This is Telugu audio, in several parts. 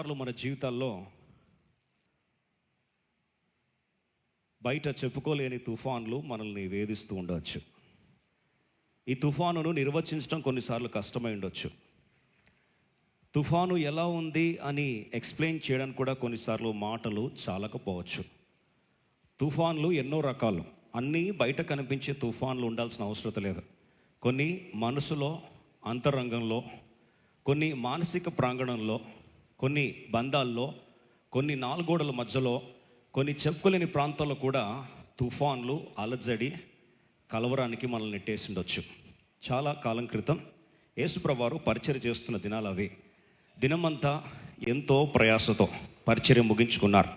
కొన్నిసార్లు మన జీవితాల్లో బయట చెప్పుకోలేని తుఫాన్లు మనల్ని వేధిస్తూ ఉండవచ్చు. ఈ తుఫానును నిర్వచించడం కొన్నిసార్లు కష్టమై ఉండొచ్చు. తుఫాను ఎలా ఉంది అని ఎక్స్ప్లెయిన్ చేయడానికి కూడా కొన్నిసార్లు మాటలు చాలకపోవచ్చు. తుఫాన్లు ఎన్నో రకాలు, అన్నీ బయట కనిపించే తుఫాన్లు ఉండాల్సిన అవసరం లేదు. కొన్ని మనసులో, అంతరంగంలో, కొన్ని మానసిక ప్రాంగణంలో, కొన్ని బంధాల్లో, కొన్ని నాలుగోడల మధ్యలో, కొన్ని చెప్పుకోలేని ప్రాంతాల్లో కూడా తుఫాన్లు అలజడి కలవరానికి మనల్ని నెట్టేసి ఉండొచ్చు. చాలా కాలం క్రితం యేసుప్రభువారు పరిచర్య చేస్తున్న దినాలు అవి. దినమంతా ఎంతో ప్రయాసతో పరిచర్య ముగించుకున్నారు.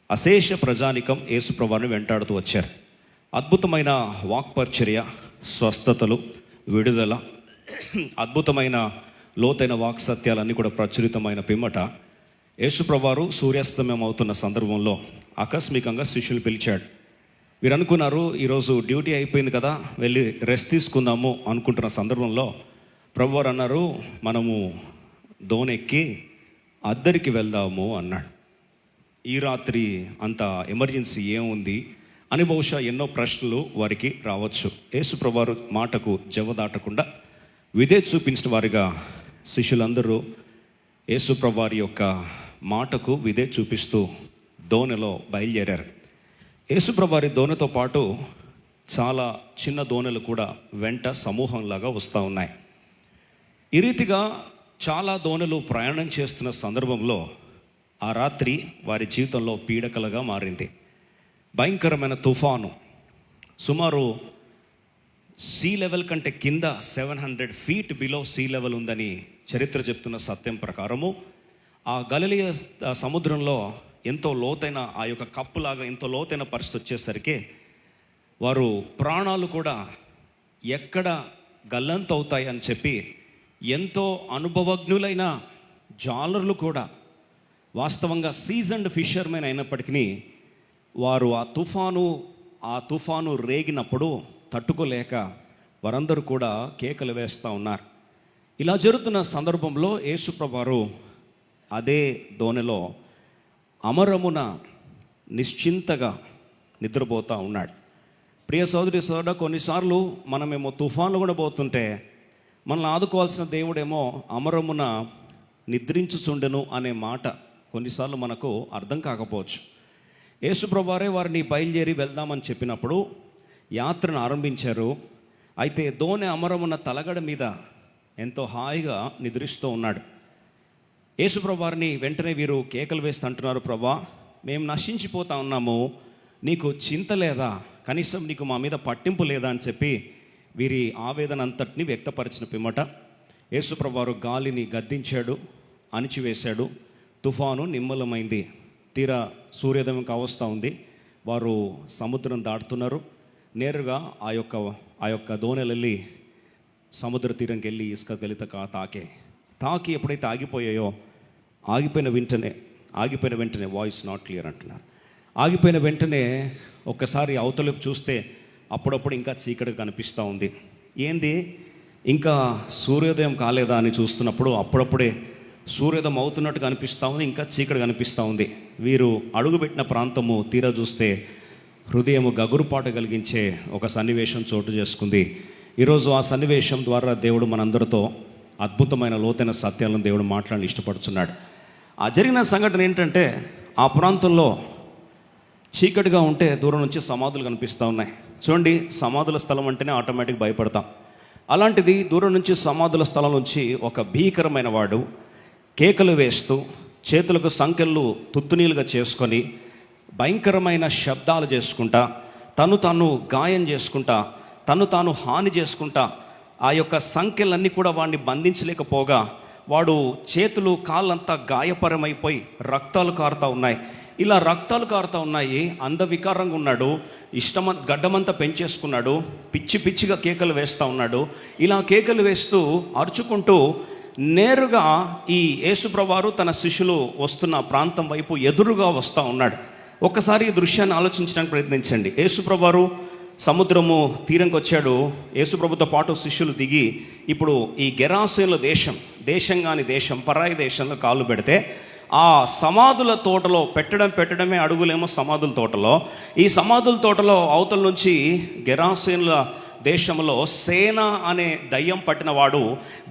అశేష ప్రజానికం యేసుప్రభువారిని వెంటాడుతూ వచ్చారు. అద్భుతమైన వాక్పరిచర్య, స్వస్థతలు, విడుదల, అద్భుతమైన లోతైన వాక్ సత్యాలన్నీ కూడా ప్రచురితమైన పిమ్మట యేసుప్రభువారు సూర్యాస్తమయం అవుతున్న సందర్భంలో ఆకస్మికంగా శిష్యులు పిలిచాడు. వీరు అనుకున్నారు, ఈరోజు డ్యూటీ అయిపోయింది కదా, వెళ్ళి రెస్ట్ తీసుకుందాము అనుకుంటున్న సందర్భంలో ప్రభువారు అన్నారు, మనము దోణెక్కి అద్దరికి వెళ్దాము అన్నాడు. ఈ రాత్రి అంత ఎమర్జెన్సీ ఏముంది అని బహుశా ఎన్నో ప్రశ్నలు వారికి రావచ్చు. యేసుప్రభువారు మాటకు జవదాటకుండా విధే చూపించిన వారిగా శిష్యులందరూ యేసుప్రభువారి యొక్క మాటకు విధే చూపిస్తూ దోణిలో బయలుదేరారు. యేసుప్రభువారి దోణితో పాటు చాలా చిన్న దోణిలు కూడా వెంట సమూహంలాగా వస్తూ ఉన్నాయి. ఈ రీతిగా చాలా దోణిలు ప్రయాణం చేస్తున్న సందర్భంలో ఆ రాత్రి వారి జీవితంలో పీడకలుగా మారింది. భయంకరమైన తుఫాను, సుమారు సీ లెవెల్ కంటే కింద 700 feet బిలో సీ లెవెల్ ఉందని చరిత్ర చెప్తున్న సత్యం ప్రకారము ఆ గలిలయ సముద్రంలో ఎంతో లోతైన ఆ యొక్క కప్పులాగా ఎంతో లోతైన పరిస్థితి వచ్చేసరికి వారు ప్రాణాలు కూడా ఎక్కడ గల్లంతవుతాయి అని చెప్పి ఎంతో అనుభవజ్ఞులైన జాలర్లు కూడా, వాస్తవంగా సీజన్డ్ ఫిషర్మెన్ అయినప్పటికీ వారు ఆ తుఫాను రేగినప్పుడు తట్టుకోలేక వారందరూ కూడా కేకలు వేస్తూ ఉన్నారు. ఇలా జరుగుతున్న సందర్భంలో యేసుప్రభువారు అదే దోణిలో అమరమున నిశ్చింతగా నిద్రపోతూ ఉన్నాడు. ప్రియ సోదరి సోదరుడా, కొన్నిసార్లు మనమేమో తుఫాన్లు కూడా పోతుంటే మనల్ని ఆదుకోవాల్సిన దేవుడేమో అమరమున నిద్రించుచుండెను అనే మాట కొన్నిసార్లు మనకు అర్థం కాకపోవచ్చు. యేసుప్రభువారే వారిని బయలుదేరి వెళ్దామని చెప్పినప్పుడు యాత్రను ఆరంభించారు. అయితే దోణి అమరమున తలగడ మీద ఎంతో హాయిగా నిద్రిస్తూ ఉన్నాడు. యేసుప్రభువారిని వెంటనే వీరు కేకలు వేస్తూ అంటున్నారు, ప్రభా, మేము నశించిపోతా ఉన్నాము, నీకు చింత లేదా, కనీసం నీకు మా మీద పట్టింపు లేదా అని చెప్పి వీరి ఆవేదన అంతటిని వ్యక్తపరిచిన పిమ్మట యేసుప్రభువారు గాలిని గద్దించాడు, అణిచివేశాడు. తుఫాను నిమ్మలమైంది. తీరా సూర్యోదయం కావస్తూ ఉంది. వారు సముద్రం దాటుతున్నారు. నేరుగా ఆ యొక్క దోణిలు వెళ్ళి సముద్ర తీరంకి వెళ్ళి ఇసుక గలిత తాకి ఎప్పుడైతే ఆగిపోయిన వెంటనే వాయిస్ నాట్ క్లియర్ అంటున్నారు. ఆగిపోయిన వెంటనే ఒక్కసారి అవతలపు చూస్తే అప్పుడప్పుడు ఇంకా చీకటి కనిపిస్తూ ఉంది. ఏంది, ఇంకా సూర్యోదయం కాలేదా అని చూస్తున్నప్పుడు అప్పుడప్పుడే సూర్యోదయం అవుతున్నట్టుగా అనిపిస్తూ ఉంది, ఇంకా చీకటి కనిపిస్తూ ఉంది. వీరు అడుగుపెట్టిన ప్రాంతము తీరా చూస్తే హృదయము గగురుపాటు కలిగించే ఒక సన్నివేశం చోటు చేసుకుంది. ఈరోజు ఆ సన్నివేశం ద్వారా దేవుడు మనందరితో అద్భుతమైన లోతైన సత్యాలను దేవుడు మాట్లాడాలని ఇష్టపడుతున్నాడు. ఆ జరిగిన సంఘటన ఏంటంటే, ఆ ప్రాంతంలో చీకటిగా ఉంటే దూరం నుంచి సమాధులు కనిపిస్తూ ఉన్నాయి. చూడండి, సమాధుల స్థలం అంటేనే ఆటోమేటిక్ భయపడతాం. అలాంటిది దూరం నుంచి సమాధుల స్థలం నుంచి ఒక భీకరమైన వాడు కేకలు వేస్తూ చేతులకు సంకెళ్ళు తుత్తునీలుగా చేసుకొని భయంకరమైన శబ్దాలు చేసుకుంటా, తాను గాయం చేసుకుంటా, తాను హాని చేసుకుంటా, ఆ యొక్క సంఖ్యలన్నీ కూడా వాడిని బంధించలేకపోగా వాడు చేతులు కాళ్ళంతా గాయపరమైపోయి రక్తాలు కారుతూ ఉన్నాయి. ఇలా రక్తాలు కారుతూ ఉన్నాయి. అందవికారంగా ఉన్నాడు. గడ్డమంతా పెంచేసుకున్నాడు. పిచ్చిగా కేకలు వేస్తూ ఉన్నాడు. ఇలా కేకలు వేస్తూ అరుచుకుంటూ నేరుగా ఈ యేసుప్రభువారు తన శిష్యులు వస్తున్న ప్రాంతం వైపు ఎదురుగా వస్తూ ఉన్నాడు. ఒక్కసారి ఈ దృశ్యాన్ని ఆలోచించడానికి ప్రయత్నించండి. యేసుప్రభువారు సముద్రము తీరంకి వచ్చాడు. యేసుప్రభుతో పాటు శిష్యులు దిగి ఇప్పుడు ఈ గెరాసేనుల దేశం కాని దేశం, పరాయి దేశంలో కాళ్ళు పెడితే ఆ సమాధుల తోటలో పెట్టడమే అడుగులేమో సమాధుల తోటలో. ఈ సమాధుల తోటలో అవతల నుంచి గెరాసేనుల దేశంలో సేన అనే దయ్యం పట్టినవాడు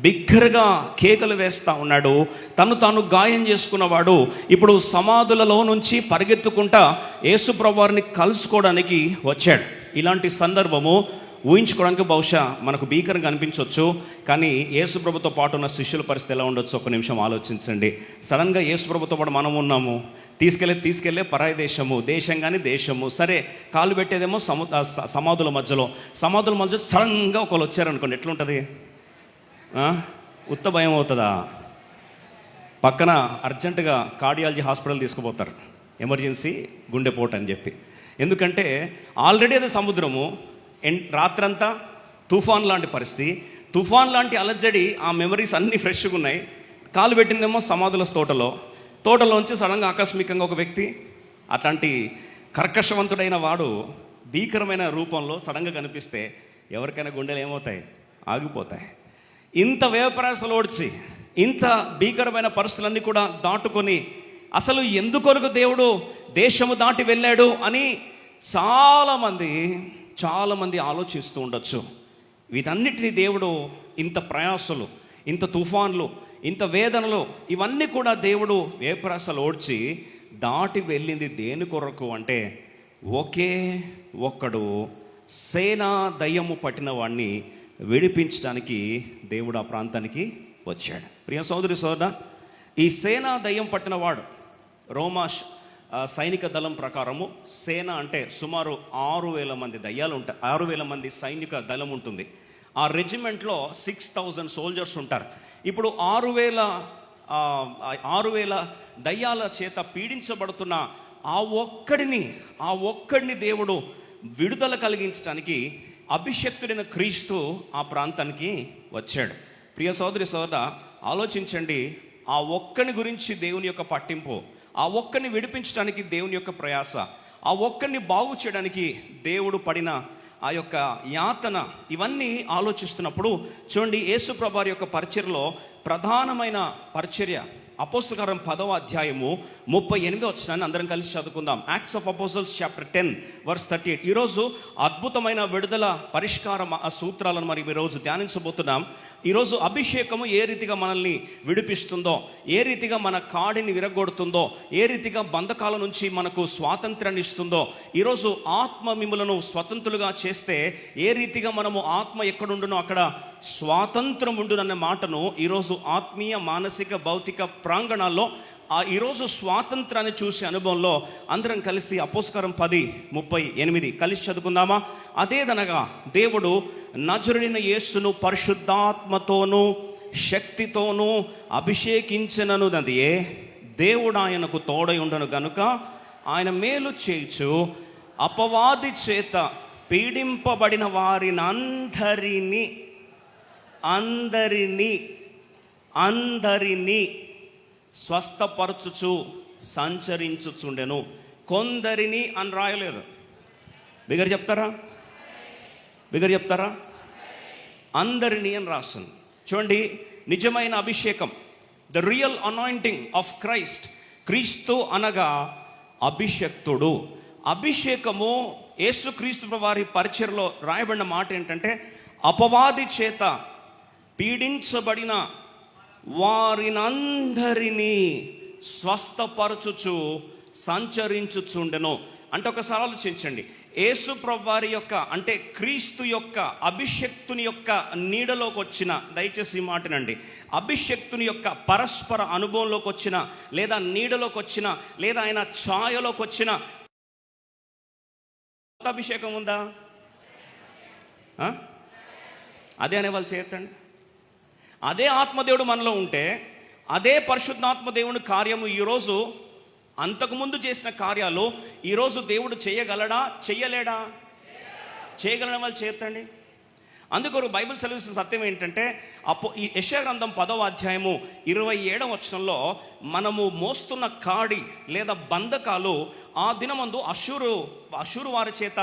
బిగ్గరగా కేకలు వేస్తూ ఉన్నాడు. తాను గాయం చేసుకున్నవాడు ఇప్పుడు సమాధులలో నుంచి పరిగెత్తుకుంటా యేసుప్రభువారిని కలుసుకోవడానికి వచ్చాడు. ఇలాంటి సందర్భము ఊహించుకోవడానికి బహుశా మనకు భీకరంగా అనిపించవచ్చు, కానీ యేసుప్రభుతో పాటు ఉన్న శిష్యుల పరిస్థితి ఎలా ఉండొచ్చు ఒక నిమిషం ఆలోచించండి. సడన్గా యేసుప్రభుతో పాటు మనం ఉన్నాము, తీసుకెళ్ళే పరాయి దేశం కానీ దేశము, సరే కాలు పెట్టేదేమో సమాధుల మధ్యలో సడన్గా ఒకళ్ళు వచ్చారనుకోండి, ఎట్లుంటుంది? ఉత్త భయం అవుతుందా? పక్కన అర్జెంటుగా కార్డియాలజీ హాస్పిటల్ తీసుకుపోతారు, ఎమర్జెన్సీ గుండెపోటు అని చెప్పి. ఎందుకంటే ఆల్రెడీ అది సముద్రము, రాత్రంతా తుఫాన్ లాంటి పరిస్థితి, తుఫాన్ లాంటి అలజడి, ఆ మెమరీస్ అన్నీ ఫ్రెష్గా ఉన్నాయి. కాలు పెట్టిందేమో సమాధుల తోటలోంచి సడన్గా ఆకస్మికంగా ఒక వ్యక్తి, అట్లాంటి కర్కశవంతుడైన వాడు భీకరమైన రూపంలో సడన్గా కనిపిస్తే ఎవరికైనా గుండెలు ఏమవుతాయి? ఆగిపోతాయి. ఇంత వ్యయప్రయాసలు ఓడ్చి ఇంత భీకరమైన పరిస్థితులన్నీ కూడా దాటుకొని అసలు ఎందుకొరకు దేవుడు దేశము దాటి వెళ్ళాడు అని చాలామంది ఆలోచిస్తూ ఉండొచ్చు. వీటన్నిటినీ దేవుడు ఇంత ప్రయాసలు, ఇంత తుఫాన్లు, ఇంత వేదనలు, ఇవన్నీ కూడా దేవుడు వ్యయప్రయాసలు ఓడ్చి దాటి వెళ్ళింది దేని కొరకు అంటే ఒకే ఒక్కడు సేనా దయ్యము పట్టిన వాడిని విడిపించడానికి దేవుడు ఆ ప్రాంతానికి వచ్చాడు. ప్రియ సోదరి సోదరా, ఈ సేనా దయ్యం పట్టినవాడు రోమా సైనిక దళం ప్రకారము సేన అంటే సుమారు 6,000 మంది దయ్యాలు ఉంటాయి, 6,000 మంది సైనిక దళం ఉంటుంది. ఆ రెజిమెంట్లో 6,000 సోల్జర్స్ ఉంటారు. ఇప్పుడు 6,000 దయ్యాల చేత పీడించబడుతున్న ఆ ఒక్కడిని దేవుడు విడుదల కలిగించడానికి అభిషక్తుడైన క్రీస్తు ఆ ప్రాంతానికి వచ్చాడు. ప్రియ సోదరి సోదరా, ఆలోచించండి. ఆ ఒక్కని గురించి దేవుని యొక్క పట్టింపు, ఆ ఒక్కరిని విడిపించడానికి దేవుని యొక్క ప్రయాస, ఆ ఒక్కరిని బాగు చేయడానికి దేవుడు పడిన ఆ యొక్క యాతన, ఇవన్నీ ఆలోచిస్తున్నప్పుడు చూడండి, యేసుప్రభువారి యొక్క పరిచర్యలో ప్రధానమైన పరిచర్య అపోస్తల కార్యం 10వ అధ్యాయము 38వ వచనాన్ని అందరం కలిసి చదువుకుందాం. Acts of Apostles chapter 10 verse 38. ఈరోజు అద్భుతమైన విడుదల పరిష్కారం ఆ సూత్రాలను మరి ఈరోజు ధ్యానించబోతున్నాం. ఈరోజు అభిషేకము ఏ రీతిగా మనల్ని విడిపిస్తుందో, ఏ రీతిగా మన కాడిని విరగొడుతుందో, ఏ రీతిగా బంధకాల నుంచి మనకు స్వాతంత్రాన్ని ఇస్తుందో, ఈరోజు ఆత్మ మిమ్ములను స్వతంత్రులుగా చేస్తే ఏ రీతిగా మనము ఆత్మ ఎక్కడుండునో అక్కడ స్వాతంత్రం ఉండునన్న మాటను ఈరోజు ఆత్మీయ, మానసిక, భౌతిక ప్రాంగణాల్లో ఈరోజు స్వాతంత్రాన్ని చూసే అనుభవంలో అందరం కలిసి అపోస్తల కార్యం 10:38 కలిసి చదువుకుందామా? అదేదనగా దేవుడు నజరుడైన యేసును పరిశుద్ధాత్మతోనూ శక్తితోనూ అభిషేకించిననున్నదియే దేవుడు ఆయనకు తోడై ఉండను గనుక ఆయన మేలు చేయుచు అపవాది చేత పీడింపబడిన వారిని అందరినీ స్వస్థపరచుచు సంచరించుచుండెను. కొందరిని అని రాయలేదు. బిగర్ చెప్తారా? అందరినీ అని రాస్తుంది. చూడండి, నిజమైన అభిషేకం, ద రియల్ అనాయింటింగ్ ఆఫ్ క్రీస్తు అనగా అభిషక్తుడు. అభిషేకము యేసుక్రీస్తు వారి పరిచర్లో రాయబడిన మాట ఏంటంటే అపవాది చేత పీడించబడిన వారినందరినీ స్వస్థపరచుచు సంచరించుచుండెను. అంటే ఒకసారి ఆలోచించండి, యేసుప్రభు వారి యొక్క అంటే క్రీస్తు యొక్క అభిషక్తుని యొక్క నీడలోకి వచ్చిన, దయచేసి ఈ మాటనండి, అభిషక్తుని యొక్క పరస్పర అనుభవంలోకి వచ్చిన, లేదా నీడలోకి వచ్చిన, లేదా ఆయన ఛాయలోకి వచ్చిన అభిషేకం ఉందా? అదే అనేవాళ్ళు చేయొద్దండి. అదే ఆత్మదేవుడు మనలో ఉంటే, అదే పరిశుద్ధాత్మ దేవుని కార్యము ఈరోజు అంతకుముందు చేసిన కార్యాలు ఈరోజు దేవుడు చేయగలడా? చేయలేడా? చేయగలడం వాళ్ళు చేయొద్దండి. అందుకొరకు బైబిల్ సెలవిస్తున్న సత్యం ఏంటంటే ఈ యెషయా గ్రంథం 10వ అధ్యాయము 27వ వచనంలో మనము మోస్తున్న కాడి లేదా బంధకాలు ఆ దినమందు అషూరు వారి చేత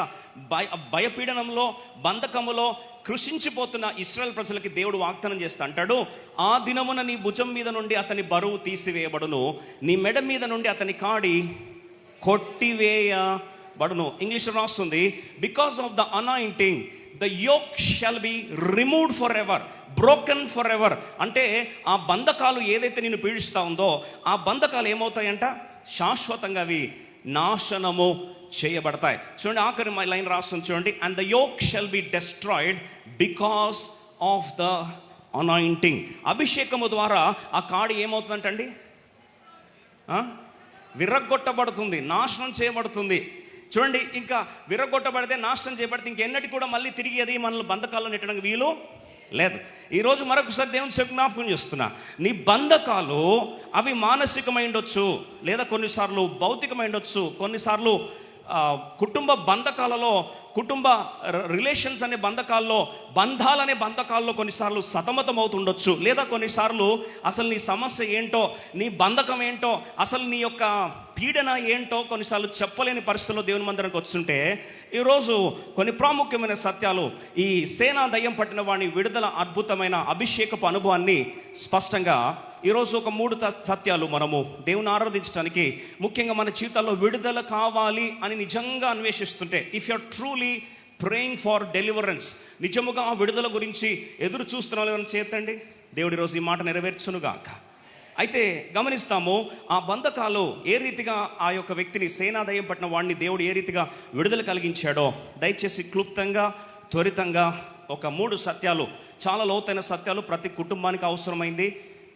భయపీడనంలో, బంధకములో కృషించిపోతున్న ఇశ్రాయేలు ప్రజలకి దేవుడు వాగ్దానం చేస్తా అంటాడు, ఆ దినమున నీ భుజం మీద నుండి అతని బరువు తీసివేయబడును, నీ మెడ మీద నుండి అతని కాడి కొట్టివేయబడును. ఇంగ్లీష్లో రాస్తుంది, because of the anointing the yoke shall be removed forever, broken forever. అంటే ఆ బంధకాలు ఏదైతే నిన్ను పీడిస్తూ ఉందో ఆ బంధకాలు ఏమవుతాయంట, శాశ్వతంగా అవి నాశనము చేయబడతాయి. చూడండి, ఆఖరి లైన్ రాస్తుంది చూడండి, and the yoke shall be destroyed because of the anointing. అభిషేకము ద్వారా ఆ కాడి ఏమవుతుందంటండి, విరగ్గొట్టబడుతుంది, నాశనం చేయబడుతుంది. చూడండి, ఇంకా విరగ్గొట్టబడితే, నాశనం చేయబడితే ఇంకెన్నటి కూడా మళ్ళీ తిరిగి అది మనల్ని బంధకాల్లో నెట్టడానికి వీలు లేదు. ఈరోజు మరొకసారి దేవుని సేవకు జ్ఞాపకం చేస్తున్నా, నీ బంధకాలు అవి మానసికమై ఉండొచ్చు, లేదా కొన్నిసార్లు భౌతికమై ఉండొచ్చు, కొన్నిసార్లు కుటుంబ బంధకాలలో, కుటుంబ రిలేషన్స్ అనే బంధకాల్లో, బంధాలనే బంధకాల్లో కొన్నిసార్లు సతమతం అవుతుండొచ్చు, లేదా కొన్నిసార్లు అసలు నీ సమస్య ఏంటో, నీ బంధకం ఏంటో, అసలు నీ యొక్క పీడన ఏంటో కొన్నిసార్లు చెప్పలేని పరిస్థితుల్లో దేవుని మందిరానికి వస్తుంటే, ఈరోజు కొన్ని ప్రాముఖ్యమైన సత్యాలు, ఈ సేనా దయ్యం పట్టిన వాడిని విడుదల అద్భుతమైన అభిషేకపు అనుభవాన్ని స్పష్టంగా ఈరోజు ఒక 3 సత్యాలు మనము దేవుని ఆరాధించడానికి, ముఖ్యంగా మన జీవితాల్లో విడుదల కావాలి అని నిజంగా అన్వేషిస్తుంటే, if you are truly praying for deliverance, నిజముగా ఆ విడుదల గురించి ఎదురు చూస్తున్న వాళ్ళు చేతండి, దేవుడి రోజు ఈ మాట నెరవేర్చునుగాక. అయితే గమనిస్తాము, ఆ బంధకాలు ఏ రీతిగా ఆ యొక్క వ్యక్తిని, సేనాదయం పట్టిన వాడిని దేవుడు ఏ రీతిగా విడుదల కలిగించాడో దయచేసి క్లుప్తంగా, త్వరితంగా ఒక 3 సత్యాలు, చాలా లోతైన సత్యాలు ప్రతి కుటుంబానికి అవసరమైంది.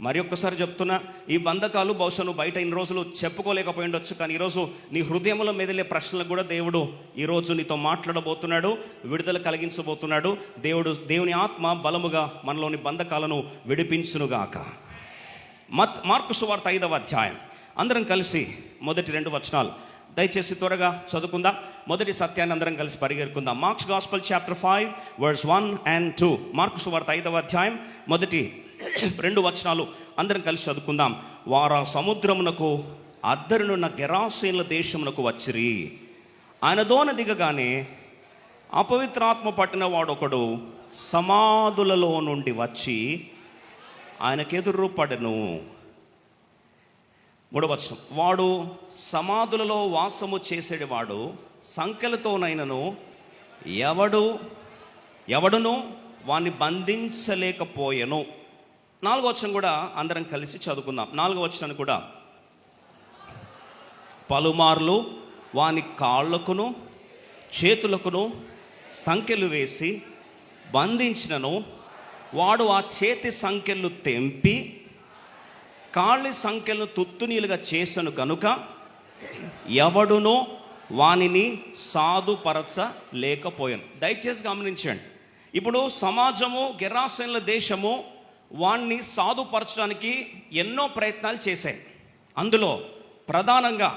మరి ఒక్కసారి చెప్తున్నా, ఈ బంధకాలు బహుశా నువ్వు బయట ఇన్ని రోజులు చెప్పుకోలేకపోయి ఉండొచ్చు, కానీ ఈరోజు నీ హృదయంలో మెదిలే ప్రశ్నలకు కూడా దేవుడు ఈరోజు నీతో మాట్లాడబోతున్నాడు, విడుదల కలిగించబోతున్నాడు. దేవుని ఆత్మ బలముగా మనలోని బంధకాలను విడిపించునుగాక. మార్కు సువార్త 5వ అధ్యాయం, అందరం కలిసి మొదటి 2 వచనాలు దయచేసి త్వరగా చదువుకుందాం. మొదటి సత్యాన్ని అందరం కలిసి పరిగెరుకుందాం. Mark's gospel chapter 5 verse 1 and 2. మార్కు సువార్త 5వ అధ్యాయం మొదటి 2 వచనాలు అందరం కలిసి చదువుకుందాం. వారు సముద్రమునకు అద్దరునున్న గెరాసేనుల దేశమునకు వచ్చిరి. ఆయన దోణ దిగగానే అపవిత్రాత్మ పట్టిన వాడొకడు సమాధులలో నుండి వచ్చి ఆయనకెదురు పడెను. 3వ వచనం, వాడు సమాధులలో వాసము చేసేవాడు, సంఖ్యలతోనైనను ఎవడును వాణ్ణి బంధించలేకపోయెను. 4వ వచనం కూడా అందరం కలిసి చదువుకుందాం. 4వ వచనం కూడా, పలుమార్లు వాని కాళ్ళకును చేతులకును సంఖ్యలు వేసి బంధించినను వాడు ఆ చేతి సంఖ్యలు తెంపి కాళ్ళ సంఖ్యలను తుత్తునీలుగా చేసను కనుక ఎవడునో వానిని సాధుపరచలేకపోయాను. దయచేసి గమనించండి, ఇప్పుడు సమాజము, గెరాసేనుల దేశము వాణ్ణి సాధుపరచడానికి ఎన్నో ప్రయత్నాలు చేశాయి. అందులో ప్రధానంగా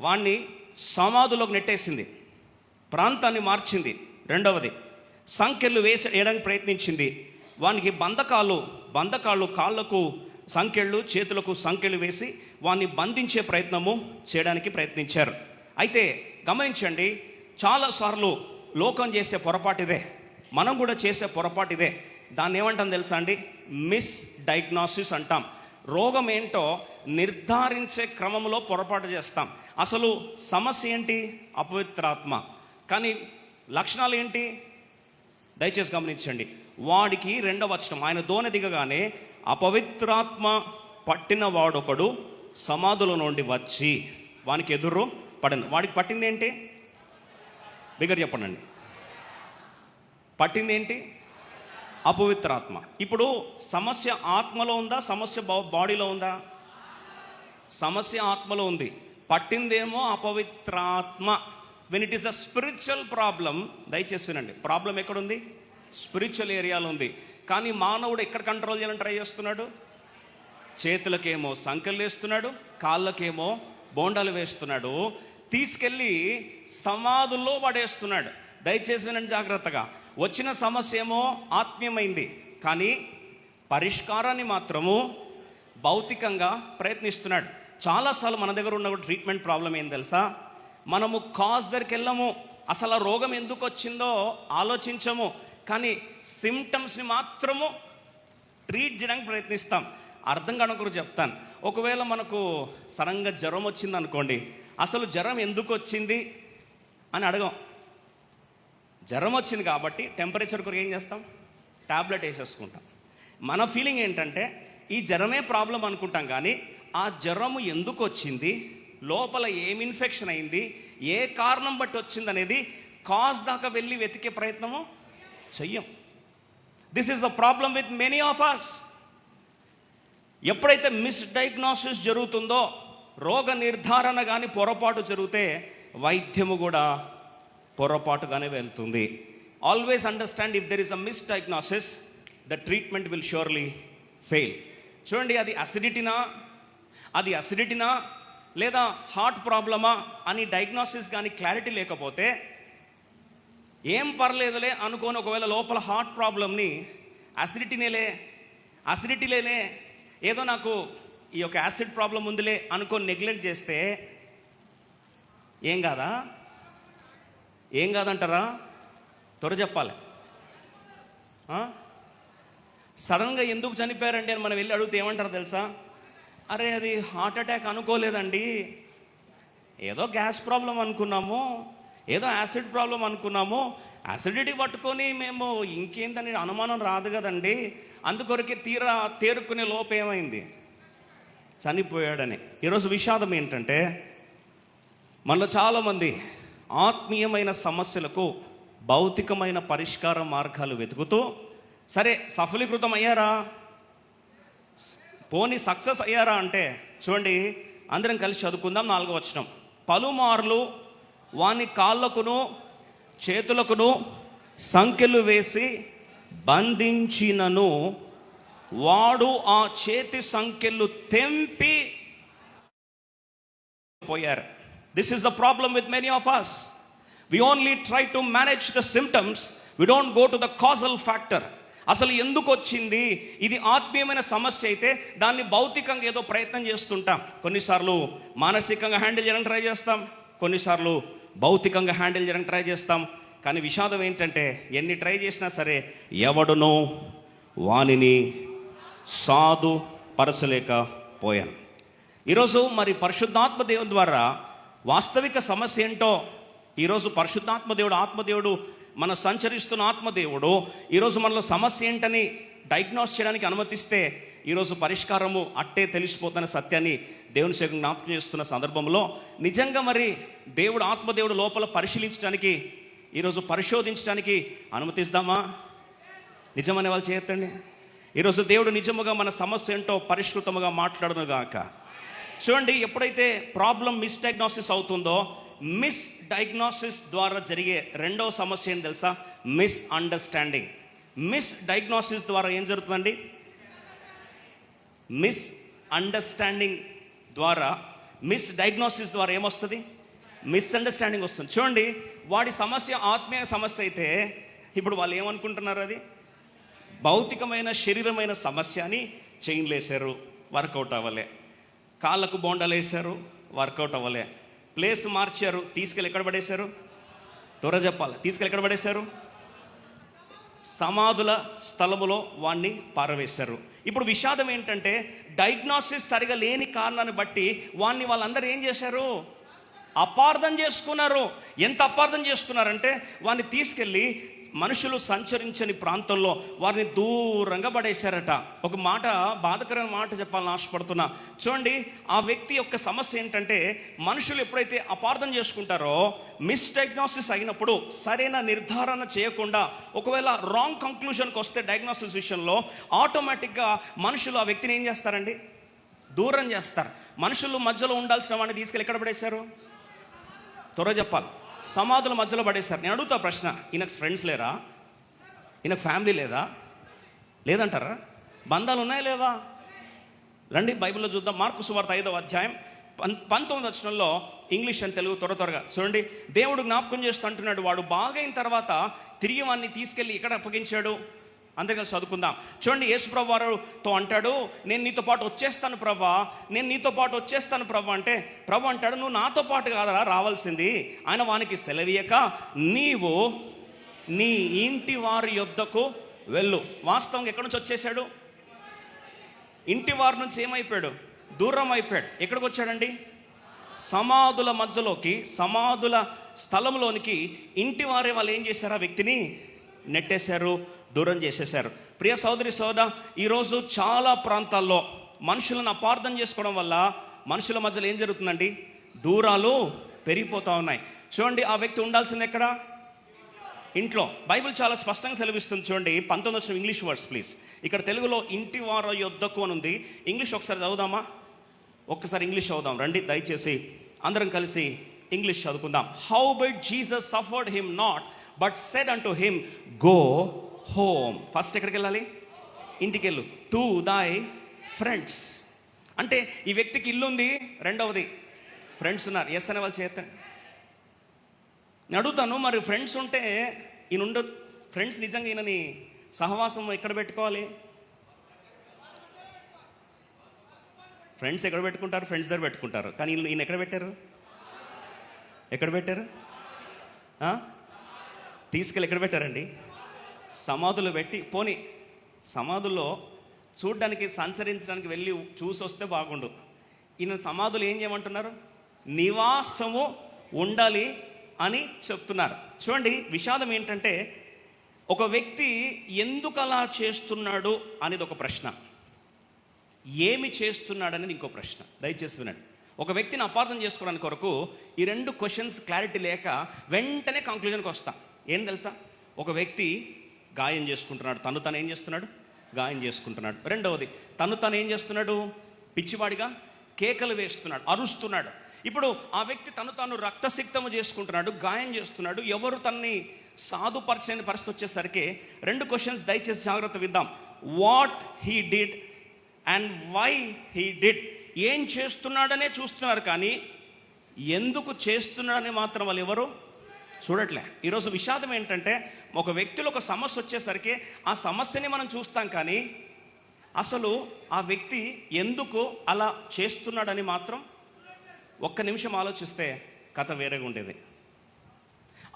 వాణ్ణి సమాధులోకి నెట్టేసింది, ప్రాంతాన్ని మార్చింది. రెండవది, సంఖ్యలు వేయడానికి ప్రయత్నించింది. వానికి బంధకాలు కాళ్ళకు సంఖ్యలు, చేతులకు సంఖ్యలు వేసి వాన్ని బంధించే ప్రయత్నము చేయడానికి ప్రయత్నించారు. అయితే గమనించండి, చాలాసార్లు లోకం చేసే పొరపాటిదే, మనం కూడా చేసే పొరపాటిదే. దాన్ని ఏమంటాం తెలుసా అండి? మిస్ డయాగ్నోసిస్ అంటాం. రోగం ఏంటో నిర్ధారించే క్రమంలో పొరపాటు చేస్తాం. అసలు సమస్య ఏంటి? అపవిత్రాత్మ. కానీ లక్షణాలు ఏంటి? దయచేసి గమనించండి. వాడికి 2వ వచనం, ఆయన దోణి దిగగానే అపవిత్రాత్మ పట్టిన వాడొకడు సమాధుల నుండి వచ్చి వానికి ఎదురు పడను. వాడికి పట్టింది ఏంటి? బిగ్గర చెప్పండి. పట్టింది ఏంటి? అపవిత్రాత్మ. ఇప్పుడు సమస్య ఆత్మలో ఉందా, సమస్య బాడీలో ఉందా? సమస్య ఆత్మలో ఉంది, పట్టిందేమో అపవిత్రాత్మ. When it is a spiritual problem, దయచేసి వినండి, ప్రాబ్లం ఎక్కడుంది? స్పిరిచువల్ ఏరియాలో ఉంది. కానీ మానవుడు ఎక్కడ కంట్రోల్ చేయాలని ట్రై చేస్తున్నాడు? చేతులకేమో సంఖ్యలు వేస్తున్నాడు, కాళ్ళకేమో బోండాలు వేస్తున్నాడు, తీసుకెళ్ళి సమాధుల్లో పడేస్తున్నాడు. దయచేసి వినండి జాగ్రత్తగా. వచ్చిన సమస్య ఏమో ఆత్మీయమైంది, కానీ పరిష్కారాన్ని మాత్రము భౌతికంగా ప్రయత్నిస్తున్నాడు. చాలాసార్లు మన దగ్గర ఉన్న ట్రీట్మెంట్ ప్రాబ్లం ఏం తెలుసా? మనము కాజ్ దగ్గరికి వెళ్ళము, అసలు ఆ రోగం ఎందుకు వచ్చిందో ఆలోచించము, కానీ సిమ్టమ్స్ని మాత్రము ట్రీట్ చేయడానికి ప్రయత్నిస్తాం. అర్థం కాని ఒకరు చెప్తాను. ఒకవేళ మనకు సడన్గా జ్వరం వచ్చింది అనుకోండి, అసలు జ్వరం ఎందుకు వచ్చింది అని అడగం. జ్వరం వచ్చింది కాబట్టి టెంపరేచర్ కొరకు ఏం చేస్తాం, ట్యాబ్లెట్ వేసేసుకుంటాం. మన ఫీలింగ్ ఏంటంటే ఈ జ్వరమే ప్రాబ్లం అనుకుంటాం, కానీ ఆ జ్వరము ఎందుకు వచ్చింది, లోపల ఏం ఇన్ఫెక్షన్ అయింది, ఏ కారణం బట్టి వచ్చింది అనేది కాజ్ దాకా వెళ్ళి వెతికే ప్రయత్నము చెయ్యం. This is the problem with many of us. ఎప్పుడైతే మిస్డయాగ్నోసిస్ జరుగుతుందో, రోగ నిర్ధారణ కానీ పొరపాటు జరిగితే వైద్యము కూడా పొరపాటుగానే వెళ్తుంది. Always understand, if there is a మిస్డయాగ్నోసిస్ the treatment will surely fail. చూడండి, అది అసిడిటీనా లేదా హార్ట్ ప్రాబ్లమా అని డయాగ్నోసిస్ కానీ క్లారిటీ లేకపోతే ఏం పర్లేదులే అనుకోని ఒకవేళ లోపల హార్ట్ ప్రాబ్లమ్ని అసిడిటీలేనే ఏదో నాకు ఈ యొక్క యాసిడ్ ప్రాబ్లం ఉందిలే అనుకొని నెగ్లెక్ట్ చేస్తే ఏం కాదంటారా? త్వర చెప్పాలి. సడన్గా ఎందుకు చనిపోయారండి అని మనం వెళ్ళి అడిగితే ఏమంటారు తెలుసా? అరే అది హార్ట్ అటాక్ అనుకోలేదండి, ఏదో గ్యాస్ ప్రాబ్లం అనుకున్నాము, ఏదో యాసిడ్ ప్రాబ్లం అనుకున్నాము, యాసిడిటీ పట్టుకొని మేము ఇంకేందని అనుమానం రాదు కదండి, అందుకొరకే తేరుకునే లోపు ఏమైంది, చనిపోయాడని. ఈరోజు విషాదం ఏంటంటే మనలో చాలామంది ఆత్మీయమైన సమస్యలకు భౌతికమైన పరిష్కార మార్గాలు వెతుకుతూ, సరే సఫలీకృతం అయ్యారా, పోనీ సక్సెస్ అయ్యారా అంటే చూడండి, అందరం కలిసి చదువుకుందాం. 4వ వచనం. పలుమార్లు వాని కాళ్ళకును చేతులకును సంకెళ్ళు వేసి బంధించినను వాడు ఆ చేతి సంకెళ్ళు తెంపి పోయారు. This is the problem with many of us. We only try to manage the symptoms. We don't go to the causal factor. అసలు ఎందుకు వచ్చింది, ఇది ఆత్మీయమైన సమస్య అయితే దాన్ని భౌతికంగా ఏదో ప్రయత్నం చేస్తుంటాం. కొన్నిసార్లు మానసికంగా హ్యాండిల్ చేయడానికి ట్రై చేస్తాం, కొన్నిసార్లు భౌతికంగా హ్యాండిల్ చేయడానికి ట్రై చేస్తాం. కానీ విషాదం ఏంటంటే ఎన్ని ట్రై చేసినా సరే ఎవడునో వానిని సాధుపరచలేకపోయాను. ఈరోజు మరి పరిశుద్ధాత్మ దేవుని ద్వారా వాస్తవిక సమస్య ఏంటో ఈరోజు పరిశుద్ధాత్మ దేవుడు, ఆత్మదేవుడు, మన సంచరిస్తున్న ఆత్మదేవుడు ఈరోజు మనలో సమస్య ఏంటని డయాగ్నోస్ చేయడానికి అనుమతిస్తే ఈరోజు పరిష్కారము అట్టే తెలిసిపోతున్న సత్యాన్ని దేవుని సేవకు జ్ఞాపకం చేస్తున్న సందర్భంలో నిజంగా మరి దేవుడు, ఆత్మదేవుడు లోపల పరిశీలించడానికి, ఈరోజు పరిశోధించడానికి అనుమతిస్తామా? నిజమనే వాళ్ళు చేయొద్దండి. ఈరోజు దేవుడు నిజముగా మన సమస్య ఏంటో పరిష్కృతముగా మాట్లాడునుగాక. చూడండి, ఎప్పుడైతే ప్రాబ్లం మిస్డయాగ్నోసిస్ అవుతుందో, మిస్డయాగ్నోసిస్ ద్వారా జరిగే రెండవ సమస్య ఏం తెలుసా? మిస్అండర్స్టాండింగ్. మిస్డయాగ్నోసిస్ ద్వారా ఏం జరుగుతుందండి? మిస్డయాగ్నోసిస్ ద్వారా ఏమొస్తుంది? మిస్అండర్స్టాండింగ్ వస్తుంది. చూడండి, వాడి సమస్య ఆత్మీయ సమస్య అయితే ఇప్పుడు వాళ్ళు ఏమనుకుంటున్నారు, అది భౌతికమైన శరీరమైన సమస్య అని చైన్లు వేశారు, వర్కౌట్ అవ్వలే. కాళ్ళకు బోండాలు వేశారు, వర్కౌట్ అవ్వలే. ప్లేస్ మార్చారు, తీసుకెళ్ళి ఎక్కడ పడేశారు? త్వర చెప్పాలి, తీసుకెళ్ళి ఎక్కడ పడేశారు? సమాధుల స్థలములో వాణ్ణి పారవేశారు. ఇప్పుడు విషాదం ఏంటంటే డయాగ్నోసిస్ సరిగా లేని కారణాన్ని బట్టి వాణ్ణి వాళ్ళందరూ ఏం చేశారు? అపార్థం చేసుకున్నారు. ఎంత అపార్థం చేసుకున్నారంటే వాడిని తీసుకెళ్ళి మనుషులు సంచరించని ప్రాంతంలో వారిని దూరంగా పడేశారట. ఒక మాట, బాధకరమైన మాట చెప్పాలని ఆశపడుతున్నా. చూడండి, ఆ వ్యక్తి యొక్క సమస్య ఏంటంటే మనుషులు ఎప్పుడైతే అపార్థం చేసుకుంటారో, మిస్డయాగ్నోసిస్ అయినప్పుడు సరైన నిర్ధారణ చేయకుండా ఒకవేళ రాంగ్ కంక్లూషన్కి వస్తే డయాగ్నోసిస్ విషయంలో ఆటోమేటిక్గా మనుషులు ఆ వ్యక్తిని ఏం చేస్తారండి? దూరం చేస్తారు. మనుషులు మధ్యలో ఉండాల్సిన వాడిని తీసుకెళ్ళి ఎక్కడ పడేశారు? త్వరగా చెప్పాలి, సమాధుల మధ్యలో పడేశారు. నేను అడుగుతా ప్రశ్న, ఈయనకు ఫ్రెండ్స్ లేరా? ఈయనకు ఫ్యామిలీ లేదంటారా? బంధాలు ఉన్నాయా లేవా? రండి బైబిల్లో చూద్దాం. మార్కు సువార్త 5వ అధ్యాయం 19వ వచనంలో ఇంగ్లీష్ అని తెలుగు త్వరగా చూడండి. దేవుడు జ్ఞాపకం చేస్తూ అంటున్నాడు, వాడు బాగైన తర్వాత తిరిగి వాడిని తీసుకెళ్ళి ఇక్కడ అప్పగించాడు. అందరికీ కలిసి చదువుకుందాం. చూడండి, యేసు ప్రభు వారితో అంటాడు, నేను నీతో పాటు వచ్చేస్తాను ప్రభా, నేను నీతో పాటు వచ్చేస్తాను ప్రభా అంటే, ప్రభు అంటాడు, నువ్వు నాతో పాటు కాదరా రావాల్సింది. ఆయన వానికి సెలవీయక నీవు నీ ఇంటి వారి యొద్దకు వెళ్ళు. వాస్తవంగా ఎక్కడి నుంచి వచ్చేసాడు? ఇంటి వారి నుంచి ఏమైపోయాడు? దూరం అయిపోయాడు. ఎక్కడికి వచ్చాడండి? సమాధుల మధ్యలోకి, సమాధుల స్థలంలోనికి ఇంటి వారే వాళ్ళు ఏం చేశారు? ఆ వ్యక్తిని నెట్టేశారు, దూరం చేసేశారు. ప్రియ సోదరి సోదరా, ఈరోజు చాలా ప్రాంతాల్లో మనుషులను అపార్థం చేసుకోవడం వల్ల మనుషుల మధ్యలో ఏం జరుగుతుందండి? దూరాలు పెరిగిపోతూ ఉన్నాయి. చూడండి, ఆ వ్యక్తి ఉండాల్సింది ఎక్కడ? ఇంట్లో. బైబిల్ చాలా స్పష్టంగా సెలవిస్తుంది. చూడండి 19 ఇంగ్లీష్ వర్డ్స్ ప్లీజ్. ఇక్కడ తెలుగులో ఇంటి వారి యొద్దకు అని ఉంది. ఇంగ్లీష్ ఒకసారి చదువుదామా? ఒక్కసారి ఇంగ్లీష్ చదువుదాం రండి దయచేసి, అందరం కలిసి ఇంగ్లీష్ చదువుకుందాం. How but Jesus suffered him not but said unto him go home. First ఎక్కడికి వెళ్ళాలి? ఇంటికి వెళ్ళు. టు దై ఫ్రెండ్స్. అంటే ఈ వ్యక్తికి ఇల్లు ఉంది, రెండవది ఫ్రెండ్స్ ఉన్నారు. ఎస్ అనే వాళ్ళు చేస్తాను. నేను అడుగుతాను, మరి ఫ్రెండ్స్ ఉంటే ఈయన ఉండదు. ఫ్రెండ్స్ నిజంగా ఈయనని సహవాసం ఎక్కడ పెట్టుకోవాలి? ఫ్రెండ్స్ ఎక్కడ పెట్టుకుంటారు? ఫ్రెండ్స్ దగ్గర పెట్టుకుంటారు. కానీ ఈయన ఎక్కడ పెట్టారు? ఎక్కడ పెట్టారు? తీసుకెళ్ళి ఎక్కడ పెట్టారండి? సమాధులు పెట్టి. పోనీ సమాధుల్లో చూడ్డానికి, సంచరించడానికి వెళ్ళి చూసి వస్తే బాగుండు. ఈయన సమాధులు ఏం చేయమంటున్నారు? నివాసము ఉండాలి అని చెప్తున్నారు. చూడండి, విషాదం ఏంటంటే ఒక వ్యక్తి ఎందుకు అలా చేస్తున్నాడు అనేది ఒక ప్రశ్న, ఏమి చేస్తున్నాడు అనేది ఇంకో ప్రశ్న. దయచేసి వినండి. ఒక వ్యక్తిని అపార్థం చేసుకోవడానికి కొరకు ఈ రెండు క్వశ్చన్స్ క్లారిటీ లేక వెంటనే కంక్లూజన్కి వస్తాం. ఏం తెలుసా? ఒక వ్యక్తి గాయం చేసుకుంటున్నాడు. తను ఏం చేస్తున్నాడు? గాయం చేసుకుంటున్నాడు. రెండవది, తను ఏం చేస్తున్నాడు? పిచ్చివాడిగా కేకలు వేస్తున్నాడు, అరుస్తున్నాడు. ఇప్పుడు ఆ వ్యక్తి తాను రక్తసిక్తము చేసుకుంటున్నాడు, గాయం చేస్తున్నాడు. ఎవరు తనని సాధుపరచని పరిస్థితి వచ్చేసరికి రెండు క్వశ్చన్స్ దయచేసి జాగ్రత్త విద్దాం. What he did and why he did. ఏం చేస్తున్నాడనే చూస్తున్నారు, కానీ ఎందుకు చేస్తున్నాడని మాత్రం వాళ్ళు ఎవరు చూడట్లే. ఈరోజు విషాదం ఏంటంటే ఒక వ్యక్తిలో ఒక సమస్య వచ్చేసరికి ఆ సమస్యని మనం చూస్తాం, కానీ అసలు ఆ వ్యక్తి ఎందుకు అలా చేస్తున్నాడని మాత్రం ఒక్క నిమిషం ఆలోచిస్తే కథ వేరేగా ఉండేది.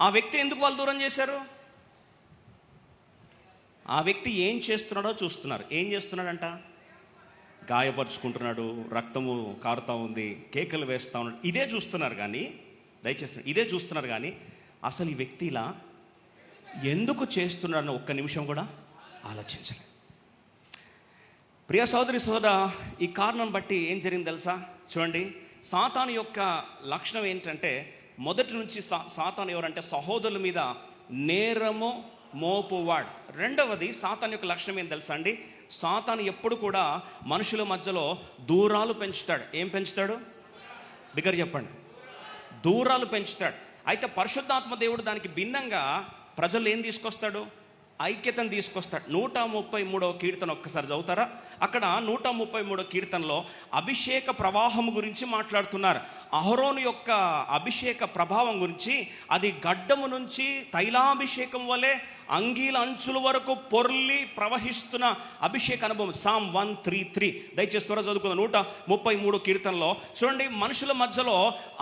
ఆ వ్యక్తి ఎందుకు వాళ్ళు దూరం చేశారు? ఆ వ్యక్తి ఏం చేస్తున్నాడో చూస్తున్నారు. ఏం చేస్తున్నాడంట? గాయపరుచుకుంటున్నాడు, రక్తము కారుతూ ఉంది, కేకలు వేస్తూ ఉన్నాడు. ఇదే చూస్తున్నారు కానీ, దయచేసి ఇదే చూస్తున్నారు కానీ అసలు ఈ వ్యక్తి ఇలా ఎందుకు చేస్తున్నాడని ఒక్క నిమిషం కూడా ఆలోచించలేదు. ప్రియ సోదరి సోదరా, ఈ కారణం బట్టి ఏం జరిగింది తెలుసా? చూడండి, సాతాను యొక్క లక్షణం ఏంటంటే మొదటి నుంచి సాతాను ఎవరంటే సహోదరుల మీద నేరము మోపువాడు. రెండవది, సాతాను యొక్క లక్షణం ఏం తెలుసా అండి? సాతాను ఎప్పుడు కూడా మనుషుల మధ్యలో దూరాలు పెంచుతాడు. ఏం పెంచుతాడు? బిగ్గర చెప్పండి. దూరాలు పెంచుతాడు. అయితే పరిశుద్ధాత్మ దేవుడు దానికి భిన్నంగా ప్రజలు ఏం తీసుకొస్తాడు? ఐక్యతను తీసుకొస్తాడు. 133వ కీర్తన ఒక్కసారి చదువుతారా? అక్కడ 133వ కీర్తనలో అభిషేక ప్రవాహం గురించి మాట్లాడుతున్నారు. అహరోను యొక్క అభిషేక ప్రభావం గురించి. అది గడ్డము నుంచి తైలాభిషేకం వలె అంగీల అంచుల వరకు పొర్లి ప్రవహిస్తున్న అభిషేక అనుభవం. సామ్ 133 దయచేసి త్వర చదువుకుందాం. 133 కీర్తనలో చూడండి, మనుషుల మధ్యలో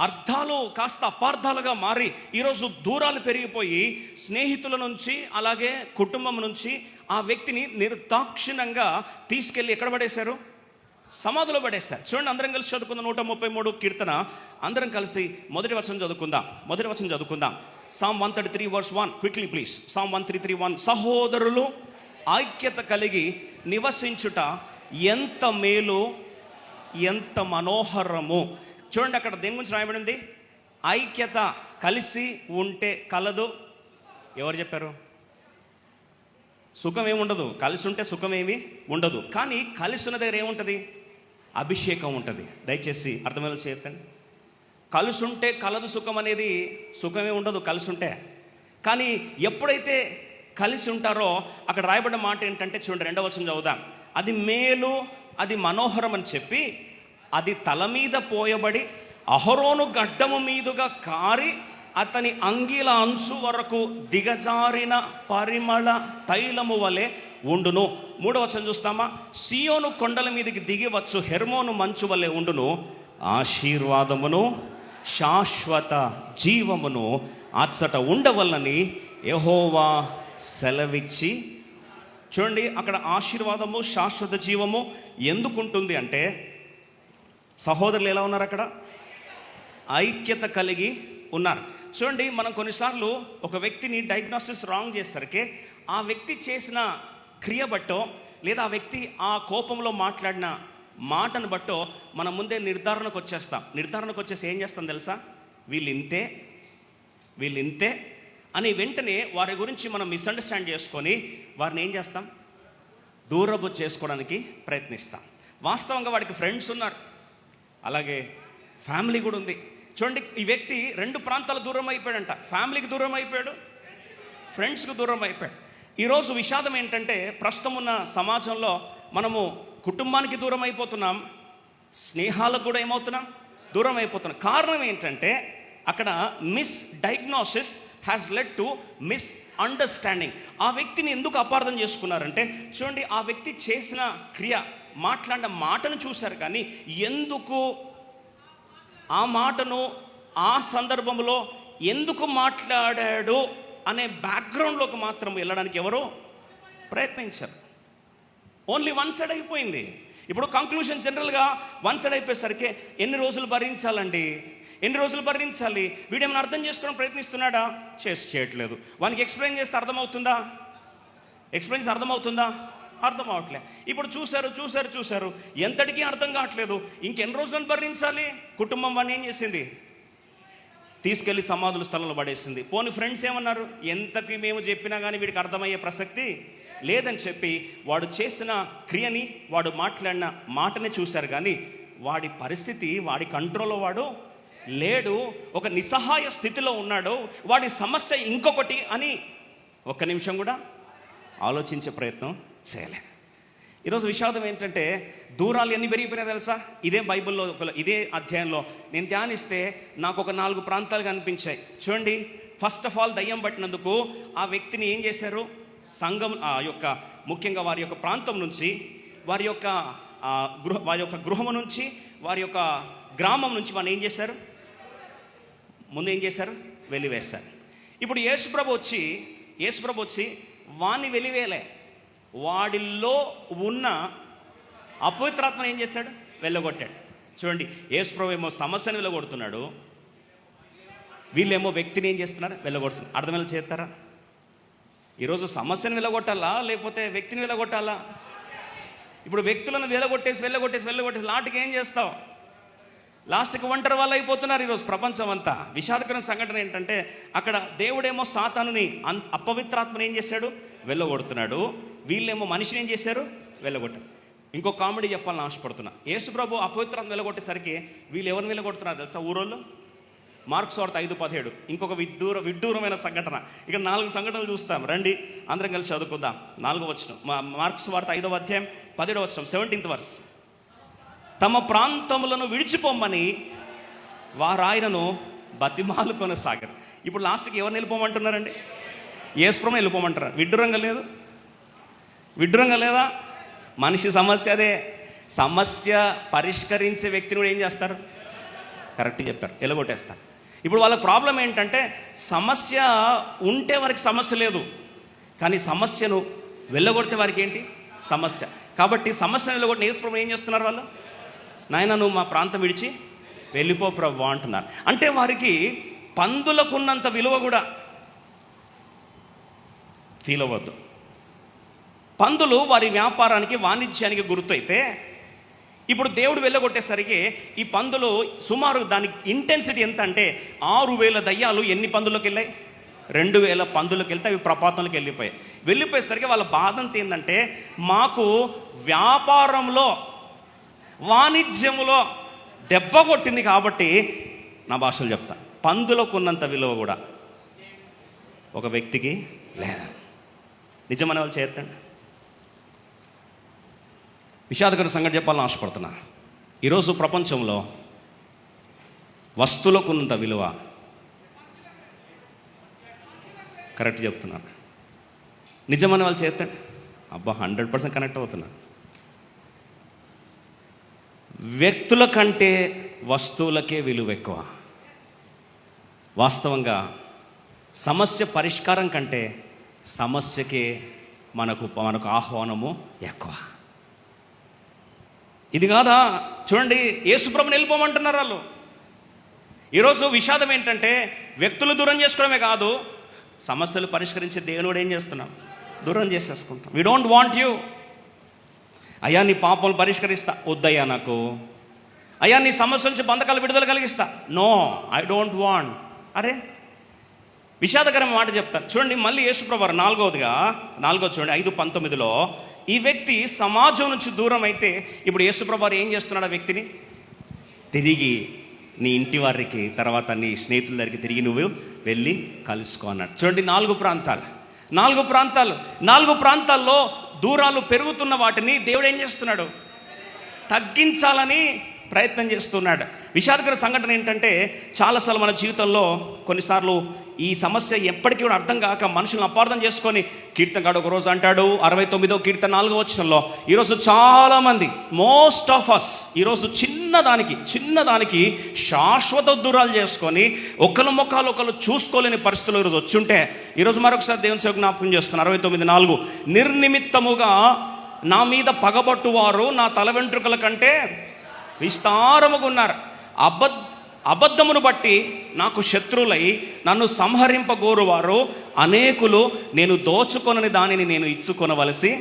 అర్థాలు కాస్త అపార్థాలుగా మారి ఈరోజు దూరాలు పెరిగిపోయి స్నేహితుల నుంచి అలాగే కుటుంబం నుంచి ఆ వ్యక్తిని నిర్దాక్షిణ్యంగా తీసుకెళ్ళి ఎక్కడ పడేశారు? సమాధిలో పడేస్తారు. చూడండి, అందరం కలిసి చదువుకుందాం. 133 కీర్తన అందరం కలిసి మొదటి వచనం చదువుకుందాం. Psalm 133 verse 1 quickly please. Psalm 133:1. సహోదరులు ఐక్యత కలిగి నివసించుట ఎంత మేలు, ఎంత మనోహరము. చూడండి, అక్కడ దేని గురించి రాయబడింది? ఐక్యత, కలిసి ఉంటే కలదు. ఎవరు చెప్పారు? సుఖం ఏముండదు. కలిసి ఉంటే సుఖం ఏమి ఉండదు. కానీ కలిసి ఉన్న దగ్గర ఏముంటుంది? అభిషేకం ఉంటుంది. దయచేసి అర్థమయ్యేలా చేయండి. కలిసి ఉంటే కలదు సుఖం అనేది సుఖమే ఉండదు కలిసి ఉంటే. కానీ ఎప్పుడైతే కలిసి ఉంటారో అక్కడ రాయబడిన మాట ఏంటంటే చూడండి, 2వ వచనం చదువుదాం. అది మేలు, అది మనోహరం అని చెప్పి అది తల మీద పోయబడి అహరోను గడ్డము మీదుగా కారి అతని అంగీల అంచు వరకు దిగజారిన పరిమళ తైలము వలె ఉండును. 3వ వచనం చూస్తామా? సియోను కొండల మీదకి దిగి వచ్చు హెర్మోను మంచు వలె ఉండును. ఆశీర్వాదమును శాశ్వత జీవమును అచ్చట ఉండవల్లని యెహోవా సెలవిచ్చి. చూడండి, అక్కడ ఆశీర్వాదము, శాశ్వత జీవము ఎందుకు ఉంటుంది అంటే, సహోదరులు ఎలా ఉన్నారు అక్కడ? ఐక్యత కలిగి ఉన్నారు. చూడండి, మనం కొన్నిసార్లు ఒక వ్యక్తిని డయాగ్నోసిస్ రాంగ్ చేసరికి ఆ వ్యక్తి చేసిన క్రియ బట్టో, లేదా ఆ వ్యక్తి ఆ కోపంలో మాట్లాడిన మాటను బట్టో మనం ముందే నిర్ధారణకు వచ్చేసి ఏం చేస్తాం తెలుసా? వీళ్ళు ఇంతే అని వెంటనే వారి గురించి మనం మిస్అండర్స్టాండ్ చేసుకొని వారిని ఏం చేస్తాం? దూరపు చేసుకోవడానికి ప్రయత్నిస్తాం. వాస్తవంగా వాడికి ఫ్రెండ్స్ ఉన్నారు, అలాగే ఫ్యామిలీ కూడా ఉంది. చూడండి, ఈ వ్యక్తి 2 ప్రాంతాల దూరం అయిపోయాడంట. ఫ్యామిలీకి దూరం అయిపోయాడు, ఫ్రెండ్స్కి దూరం అయిపోయాడు. ఈరోజు విషాదం ఏంటంటే, ప్రస్తుతం ఉన్న సమాజంలో మనము కుటుంబానికి దూరం అయిపోతున్నాం, స్నేహాలకు కూడా ఏమవుతున్నాం? దూరం అయిపోతున్నాం. కారణం ఏంటంటే, అక్కడ miss diagnosis has led to miss understanding. ఆ వ్యక్తిని ఎందుకు అపార్థం చేసుకున్నారంటే, చూడండి, ఆ వ్యక్తి చేసిన క్రియ, మాట్లాడిన మాటను చూశారు, కానీ ఎందుకు ఆ మాటను ఆ సందర్భంలో ఎందుకు మాట్లాడాడు అనే బ్యాక్గ్రౌండ్లోకి మాత్రం వెళ్ళడానికి ఎవరో ప్రయత్నించారు. ఓన్లీ వన్ సైడ్ అయిపోయింది. ఇప్పుడు కంక్లూషన్ జనరల్గా వన్ సైడ్ అయిపోయేసరికి ఎన్ని రోజులు భరించాలండి? ఎన్ని రోజులు భరించాలి? వీడేమైనా అర్థం చేసుకోవడం ప్రయత్నిస్తున్నాడా? చేయట్లేదు. వానికి ఎక్స్ప్లెయిన్ చేస్తే అర్థమవుతుందా? అర్థం అవట్లే. ఇప్పుడు చూశారు, ఎంతటికీ అర్థం కావట్లేదు. ఇంకెన్ని రోజులను భరించాలి? కుటుంబం వాడిని ఏం చేసింది? తీసుకెళ్ళి సమాధుల స్థలంలో పడేసింది. పోనీ ఫ్రెండ్స్ ఏమన్నారు? ఎంతకి మేము చెప్పినా కానీ వీడికి అర్థమయ్యే ప్రసక్తి లేదని చెప్పి వాడు చేసిన క్రియని, వాడు మాట్లాడిన మాటని చూశారు, కానీ వాడి పరిస్థితి, వాడి కంట్రోల్లో వాడు లేడు. ఒక నిస్సహాయ స్థితిలో ఉన్నాడు. వాడి సమస్య ఇంకొకటి అని ఒక్క నిమిషం కూడా ఆలోచించే ప్రయత్నం చేయలేదు. ఈరోజు విషాదం ఏంటంటే, దూరాలు ఎన్ని పెరిగిపోయినాయి తెలుసా? ఇదే బైబిల్లో ఇదే అధ్యాయంలో నేను ధ్యానిస్తే నాకు ఒక 4 ప్రాంతాలు కనిపించాయి. చూడండి, ఫస్ట్ ఆఫ్ ఆల్ దయ్యం పట్టినందుకు ఆ వ్యక్తిని ఏం చేశారు? సంఘం ముఖ్యంగా వారి యొక్క ప్రాంతం నుంచి, వారి యొక్క గృహం నుంచి, వారి యొక్క గ్రామం నుంచి వాడిని ఏం చేశారు? ముందు ఏం చేశారు? వెలివేశారు. ఇప్పుడు యేసుప్రభు వచ్చి వాణ్ణి వెలివేలే, వాడిల్లో ఉన్న అపవిత్రాత్మను ఏం చేశాడు? వెళ్ళగొట్టాడు. చూడండి, యేసుప్రభు ఏమో సమస్యను వెళ్ళగొడుతున్నాడు, వీళ్ళేమో వ్యక్తిని ఏం చేస్తున్నారు? వెళ్ళగొడుతున్నారు. అర్థమేలా చేస్తారా? ఈరోజు సమస్యను వెళ్ళగొట్టాలా, లేకపోతే వ్యక్తిని వెళ్ళగొట్టాలా? ఇప్పుడు వ్యక్తులను వెళ్ళగొట్టేసి లాటికి ఏం చేస్తావు? లాస్ట్కి ఒంటరి వాళ్ళు అయిపోతున్నారు ఈరోజు ప్రపంచం అంతా. విషాదకరమైన సంఘటన ఏంటంటే, అక్కడ దేవుడేమో సాతానుని, అపవిత్రాత్మని ఏం చేశాడు? వెళ్ళగొడుతున్నాడు. వీళ్ళేమో మనిషిని ఏం చేశారు? వెళ్ళగొట్టారు. ఇంకో కామెడీ చెప్పాలని ఆశపడుతున్నా. యేసుప్రభు అపవిత్రాత్మ వెళ్ళగొట్టేసరికి వీళ్ళు ఎవరిని వెళ్ళగొడుతున్నారు తెలుసా? ఊరోళ్ళు. మార్క్స్ వార్త 5:17. ఇంకొక విడ్డూరమైన సంఘటన. ఇక్కడ 4 సంఘటనలు చూస్తాం, రండి అందరం కలిసి చదువుకుందాం. 4వ వచనం, మార్క్స్ వార్త 5వ అధ్యాయం 17వ వచనం, 17th verse. తమ ప్రాంతములను విడిచిపోమ్మని వారాయనను బతిమాలు కొనసాగారు. ఇప్పుడు లాస్ట్కి ఎవరిని వెళ్ళిపోమంటున్నారండి? యేసుప్రభుని వెళ్ళిపోమంటారు. విడ్డూరంగా లేదా? మనిషి సమస్య అదే. సమస్య పరిష్కరించే వ్యక్తిని కూడా ఏం చేస్తారు? కరెక్ట్ చెప్పారు, వెళ్ళగొట్టేస్తారు. ఇప్పుడు వాళ్ళ ప్రాబ్లం ఏంటంటే, సమస్య ఉంటే వారికి సమస్య లేదు, కానీ సమస్యను వెళ్ళగొడితే వారికి ఏంటి? సమస్య. కాబట్టి సమస్యను వెళ్ళగొట్టిన యేసుప్రభు ఏం చేస్తున్నారు? వాళ్ళు, నాయన నువ్వు మా ప్రాంతం విడిచి వెళ్ళిపో ప్రభు అంటున్నారు. అంటే వారికి పందులకున్నంత విలువ కూడా ఫీల్ అవ్వద్దు. పందులు వారి వ్యాపారానికి, వాణిజ్యానికి గుర్తయితే, ఇప్పుడు దేవుడు వెళ్ళగొట్టేసరికి ఈ పందులు సుమారు దాని ఇంటెన్సిటీ ఎంత అంటే, 6,000 దయ్యాలు ఎన్ని పందులకు వెళ్ళాయి? 2,000 పందులకు వెళ్తే అవి ప్రపాతంలోకి వెళ్ళిపోయేసరికి వాళ్ళ బాధ అంత ఏంటంటే, మాకు వ్యాపారంలో, వాణిజ్యంలో దెబ్బ కొట్టింది కాబట్టి, నా భాషలో చెప్తా, పందులకు ఉన్నంత విలువ కూడా ఒక వ్యక్తికి లేదు. నిజమనే వాళ్ళు చేస్తండి. విషాదకర సంగతి చెప్పాలని ఆశపడుతున్నా. ఈరోజు ప్రపంచంలో వస్తువులకు ఉన్నంత విలువ, కరెక్ట్ చెప్తున్నాను, నిజమనే వాళ్ళు చేస్తండి. అబ్బా 100% కనెక్ట్ అవుతున్నారు. వ్యక్తుల కంటే వస్తువులకే విలువ ఎక్కువ. వాస్తవంగా సమస్య పరిష్కారం కంటే సమస్యకే మనకు ఆహ్వానము ఎక్కువ. ఇది కాదా? చూడండి, యేసుప్రభుని వెళ్ళిపోమంటున్నారు వాళ్ళు. ఈరోజు విషాదం ఏంటంటే వ్యక్తులు దూరం చేసుకోవడమే కాదు, సమస్యలు పరిష్కరించే దేవుడు ఏం చేస్తున్నాం? దూరం చేసేసుకుంటాం. We don't want you. అయ్యా నీ పాపములు పరిష్కరిస్తా, వద్దయ్యా నాకు. అయ్యా నీ సమస్య నుంచి బంధకాలు విడుదల కలిగిస్తా, నో ఐ డోంట్ వాంట్. అరే విషాదకరమైన మాట చెప్తాను చూడండి. మళ్ళీ యేసుప్రభువారు నాలుగోది చూడండి 5:19లో ఈ వ్యక్తి సమాజం నుంచి దూరం అయితే ఇప్పుడు యేసుప్రభువారు ఏం చేస్తున్నాడు? ఆ వ్యక్తిని తిరిగి నీ ఇంటి వారికి, తర్వాత నీ స్నేహితుల దగ్గరికి తిరిగి నువ్వు వెళ్ళి కలుసుకో అన్నాడు. చూడండి, 4 ప్రాంతాల్లో దూరాలు పెరుగుతున్న వాటిని దేవుడు ఏం చేస్తున్నాడు? తగ్గించాలని ప్రయత్నం చేస్తున్నాడు. విషాదకర సంఘటన ఏంటంటే చాలాసార్లు మన జీవితంలో కొన్నిసార్లు ఈ సమస్య ఎప్పటికీ కూడా అర్థం కాక మనుషులను అపార్థం చేసుకొని, కీర్తనగాడు ఒక రోజు అంటాడు 69వ కీర్తన 4వ వచనంలో, ఈరోజు చాలామంది మోస్ట్ ఆఫ్ అస్ ఈరోజు చిన్నదానికి శాశ్వత దూరాలు చేసుకొని ఒకళ్ళ ముఖాలు ఒకళ్ళు చూసుకోలేని పరిస్థితులు ఈరోజు వచ్చుంటే, ఈరోజు మరొకసారి దేవుని సేవకు జ్ఞాపకం చేస్తున్నారు 69:4, నిర్నిమిత్తముగా నా మీద పగబట్టువారు నా తల వెంట్రుకల కంటే విస్తారముగా ఉన్నారు. అబద్ధమును బట్టి నాకు శత్రువులై నన్ను సంహరింపగోరువారు అనేకులు. నేను దోచుకొనని దానిని నేను ఇచ్చుకొనవలసి.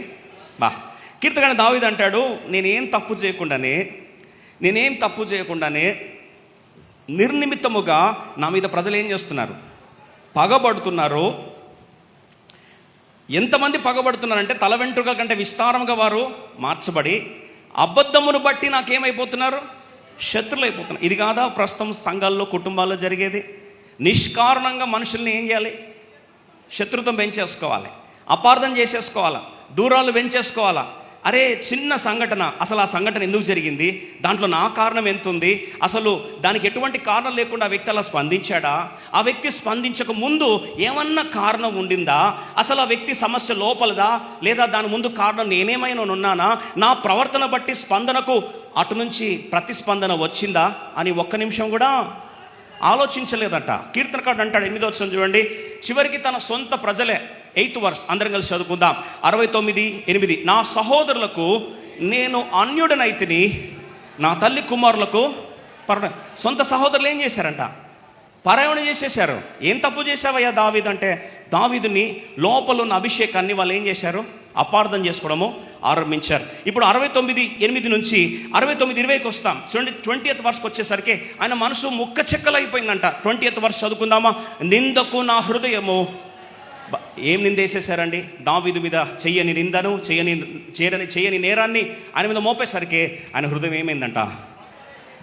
కీర్తన దావీదు అంటాడు, నేనేం తప్పు చేయకుండానే నిర్నిమిత్తముగా నా మీద ప్రజలు ఏం చేస్తున్నారు? పగబడుతున్నారు. ఎంతమంది పగబడుతున్నారంటే తల వెంట్రుకల కంటే విస్తారంగా వారు మార్చబడి, అబద్ధమును బట్టి నాకేమైపోతున్నారు? శత్రులు అయిపోతున్నారు. ఇది కాదా ప్రస్తుతం సంఘాల్లో, కుటుంబాల్లో జరిగేది? నిష్కారణంగా మనుషుల్ని ఏం చేయాలి? శత్రుత్వం పెంచేసుకోవాలి, అపార్థం చేసేసుకోవాలా, దూరాలు పెంచేసుకోవాలా. అరే చిన్న సంఘటన, అసలు ఆ సంఘటన ఎందుకు జరిగింది, దాంట్లో నా కారణం ఎంత ఉంది, అసలు దానికి ఎటువంటి కారణం లేకుండా ఆ వ్యక్తి అలా స్పందించాడా, ఆ వ్యక్తి స్పందించక ముందు ఏమన్నా కారణం ఉండిందా, అసలు ఆ వ్యక్తి సమస్య లోపలదా, లేదా దాని ముందు కారణం నేనేమైనా ఉన్నానా, నా ప్రవర్తన బట్టి స్పందనకు అటు నుంచి ప్రతిస్పందన వచ్చిందా అని ఒక్క నిమిషం కూడా ఆలోచించలేదట. కీర్తనకారుడు అంటాడు 8వ వచనం చూడండి, చివరికి తన సొంత ప్రజలే, 8th verse అందరం కలిసి చదువుకుందాం. 69:8, నా సహోదరులకు నేను అన్యుడనైతిని, నా తల్లి కుమారులకు సొంత సహోదరులు ఏం చేశారంట? పరాయణం చేసేశారు. ఏం తప్పు చేశావయ్యా దావీదు అంటే, దావీదుని లోపల ఉన్న అభిషేకాన్ని వాళ్ళు ఏం చేశారు? అపార్థం చేసుకోవడము ఆరంభించారు. ఇప్పుడు 69:8 నుంచి 69:20కి వస్తాం. చూడండి, 20th verseకి వచ్చేసరికి ఆయన మనసు ముక్క చెక్కలైపోయిందంట. 20th verse చదువుకుందామా. నిందకు నా హృదయము, ఏం నిందేసేశారండి? దావీదు మీద చెయ్యని నిందను, చేయని నేరాన్ని ఆయన మీద మోపేసరికి ఆయన హృదయం ఏమైందంట?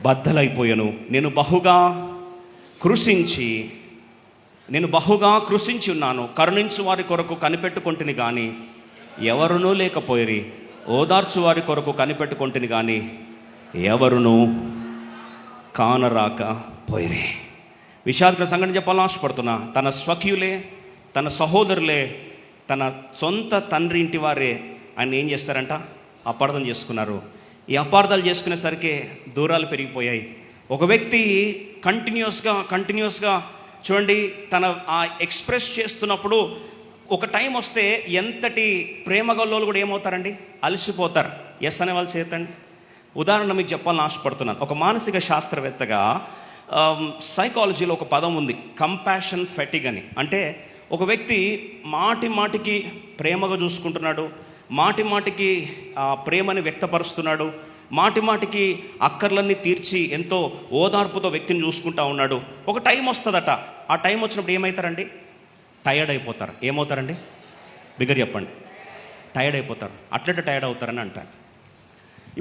బద్దలైపోయాను. నేను బహుగా కృషించి ఉన్నాను, కరుణించు వారి కొరకు కనిపెట్టుకొంటిని కానీ ఎవరునూ లేకపోయిరి, ఓదార్చు వారి కొరకు కనిపెట్టుకొంటిని కానీ ఎవరునూ కానరాకపోయిరి. విషాదకర సంఘటన చెప్పాలని ఆశపడుతున్నా. తన స్వకీయులే, తన సహోదరులే, తన సొంత తండ్రి ఇంటి వారే ఆయన ఏం చేస్తారంట? అపార్థం చేసుకున్నారు. ఈ అపార్థాలు చేసుకునేసరికి దూరాలు పెరిగిపోయాయి. ఒక వ్యక్తి కంటిన్యూస్గా చూడండి, తన ఆ ఎక్స్ప్రెస్ చేస్తున్నప్పుడు ఒక టైం వస్తే ఎంతటి ప్రేమగల్లోలు కూడా ఏమవుతారండి? అలసిపోతారు. ఎస్ అనే వాళ్ళు చేతండి. ఉదాహరణ మీకు చెప్పాలని ఆశపడుతున్నాను. ఒక మానసిక శాస్త్రవేత్తగా సైకాలజీలో ఒక పదం ఉంది, కంపాషన్ ఫెటిగ్ అని. అంటే ఒక వ్యక్తి మాటికి ప్రేమగా చూసుకుంటున్నాడు, మాటికి ప్రేమని వ్యక్తపరుస్తున్నాడు, మాటికి అక్కర్లన్నీ తీర్చి ఎంతో ఓదార్పుతో వ్యక్తిని చూసుకుంటా ఉన్నాడు. ఒక టైం వస్తుందట. ఆ టైం వచ్చినప్పుడు ఏమవుతారండి? టైర్డ్ అయిపోతారు. ఏమవుతారండి? బిగ్గర చెప్పండి. టైర్డ్ అయిపోతారు. అట్లట్టు టైర్డ్ అవుతారని అంటారు.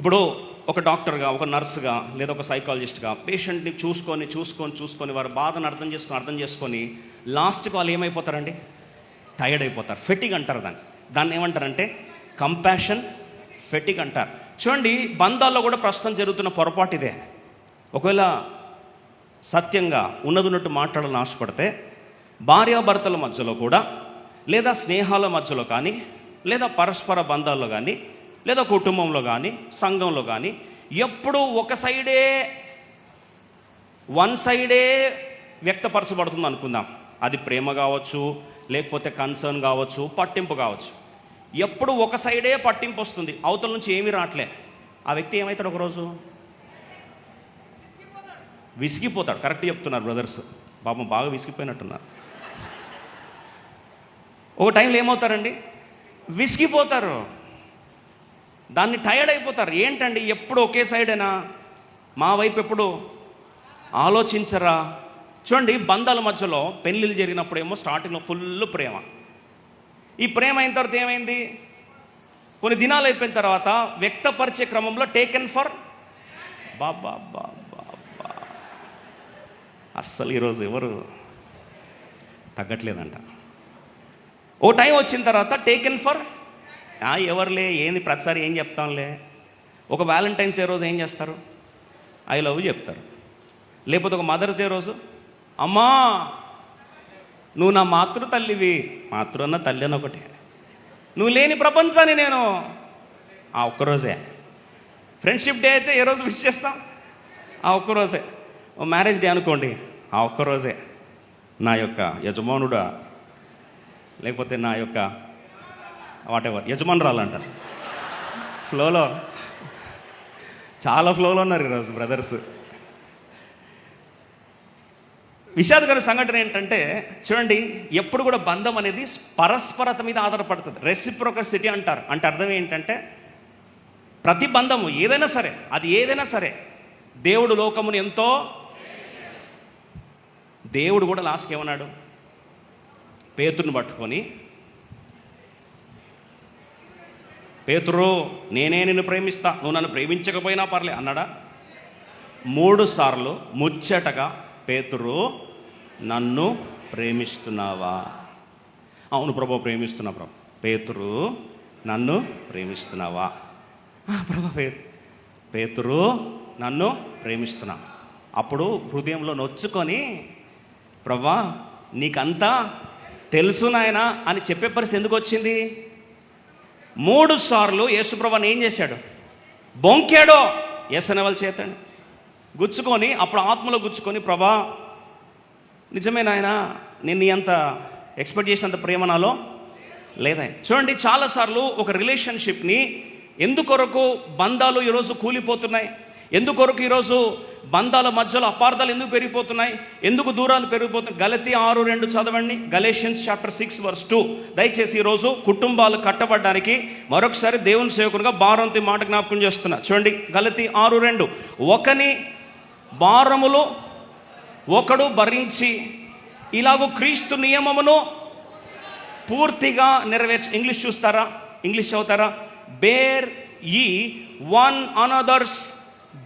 ఇప్పుడు ఒక డాక్టర్గా, ఒక నర్సుగా, లేదా ఒక సైకాలజిస్ట్గా పేషెంట్ని చూసుకొని వారి బాధను అర్థం చేసుకొని లాస్ట్కి వాళ్ళు ఏమైపోతారండి? టైర్డ్ అయిపోతారు. ఫెటిగ్ అంటారు దాన్ని ఏమంటారంటే కంపాషన్ ఫెటిగ్ అంటారు. చూడండి, బంధాల్లో కూడా ప్రస్తుతం జరుగుతున్న పొరపాటు ఇదే. ఒకవేళ సత్యంగా ఉన్నట్టు మాట్లాడాలని ఆశపడితే భార్యాభర్తల మధ్యలో కూడా, లేదా స్నేహాల మధ్యలో కానీ, లేదా పరస్పర బంధాల్లో కానీ, లేదా కుటుంబంలో కానీ, సంఘంలో కానీ ఎప్పుడూ వన్ సైడే వ్యక్తపరచబడుతుంది అనుకుందాం. అది ప్రేమ కావచ్చు, లేకపోతే కన్సర్న్ కావచ్చు, పట్టింపు కావచ్చు. ఎప్పుడు ఒక సైడే పట్టింపు వస్తుంది, అవతల నుంచి ఏమీ రావట్లే. ఆ వ్యక్తి ఏమవుతాడు, ఒకరోజు విసిగిపోతాడు. కరెక్ట్ చెప్తున్నారు బ్రదర్స్, పాపం బాగా విసిగిపోయినట్టున్నారు. ఒక టైంలో ఏమవుతారండి, విసిగిపోతారు, దాన్ని టైర్డ్ అయిపోతారు. ఏంటండి ఎప్పుడు ఒకే సైడేనా, మా వైపు ఎప్పుడు ఆలోచించరా? చూడండి, బంధాల మధ్యలో పెళ్ళిళ్ళు జరిగినప్పుడు ఏమో స్టార్టింగ్లో ఫుల్ ప్రేమ. ఈ ప్రేమ అయిన తర్వాత ఏమైంది, కొన్ని దినాలు అయిపోయిన తర్వాత వ్యక్తపరిచే క్రమంలో టేకెన్ ఫర్ బాబా బాబా. అస్సలు ఈరోజు ఎవరు తగ్గట్లేదంట. ఓ టైం వచ్చిన తర్వాత టేకెన్ ఫర్ ఎవరులే, ఏంది ప్రతిసారి ఏం చెప్తాంలే. ఒక వ్యాలంటైన్స్ డే రోజు ఏం చేస్తారు, ఐ లవ్ యూ చెప్తారు. లేకపోతే ఒక మదర్స్ డే రోజు, అమ్మా నువ్వు నా మాతృ తల్లివి, మాతృ అన్న తల్లి అని ఒకటే, నువ్వు లేని ప్రపంచాన్ని నేను. ఆ ఒక్కరోజే. ఫ్రెండ్షిప్ డే అయితే ఏ రోజు విష్ చేస్తాం, ఆ ఒక్కరోజే. ఓ మ్యారేజ్ డే అనుకోండి, ఆ ఒక్కరోజే నా యొక్క యజమానుడా, లేకపోతే నా యొక్క వాటెవర్ యజమానురాలు అంటారు. ఫ్లోలో, చాలా ఫ్లోలో ఉన్నారు ఈరోజు బ్రదర్స్. విషాదకర సంఘటన ఏంటంటే, చూడండి, ఎప్పుడు కూడా బంధం అనేది పరస్పరత మీద ఆధారపడుతుంది. రెసిప్రోకసిటీ అంటారు. అంటే అర్థం ఏంటంటే, ప్రతి బంధము ఏదైనా సరే, అది ఏదైనా సరే, దేవుడు లోకమును ఎంతో, దేవుడు కూడా లాస్ట్కి ఏమన్నాడు, పేతురుని పట్టుకొని, పేతురు నేనే నిన్ను ప్రేమిస్తా, నువ్వు నన్ను ప్రేమించకపోయినా పర్లే అన్నాడా? 3 సార్లు ముచ్చటగా, పేతురు నన్ను ప్రేమిస్తున్నావా? అవును ప్రభు, ప్రేమిస్తున్నా ప్రభు. పేతురు నన్ను ప్రేమిస్తున్నావా? ప్రభు, పేతురు నన్ను ప్రేమిస్తున్నా. అప్పుడు హృదయంలో నొచ్చుకొని, ప్రభా నీకంతా తెలుసు నాయనా అని చెప్పే పరిస్థితి ఎందుకు వచ్చింది? 3 సార్లు యేసుప్రభుని ఏం చేశాడు, బొంకాడో యేసనే వాళ్ళ చేతండి గుచ్చుకొని, అప్పుడు ఆత్మలో గుచ్చుకొని, ప్రభా నిజమే నాయనా, నేను నీ అంత ఎక్స్పెక్ట్ చేసినంత ప్రేమ నాలో లేదా. చూడండి, చాలాసార్లు ఒక రిలేషన్షిప్ని ఎందుకొరకు బంధాలు ఈరోజు కూలిపోతున్నాయి, ఎందుకొరకు ఈరోజు బంధాల మధ్యలో అపార్థాలు ఎందుకు పెరిగిపోతున్నాయి, ఎందుకు దూరాలు పెరిగిపోతున్నాయి? గలతీ 6:2 చదవండి. Galatians chapter 6:2. దయచేసి ఈరోజు కుటుంబాలు కట్టబడడానికి మరొకసారి దేవుని సేవకునిగా భారంతో మాట జ్ఞాపకం చేస్తున్నా. చూడండి, గలతీ 6:2. ఒకని భారములు ఒకడు భరించి, ఇలాగూ క్రీస్తు నియమమును పూర్తిగా ఇంగ్లీష్ చూస్తారా, ఇంగ్లీష్ చదువుతారా? బేర్ ఈ వన్ అనదర్స్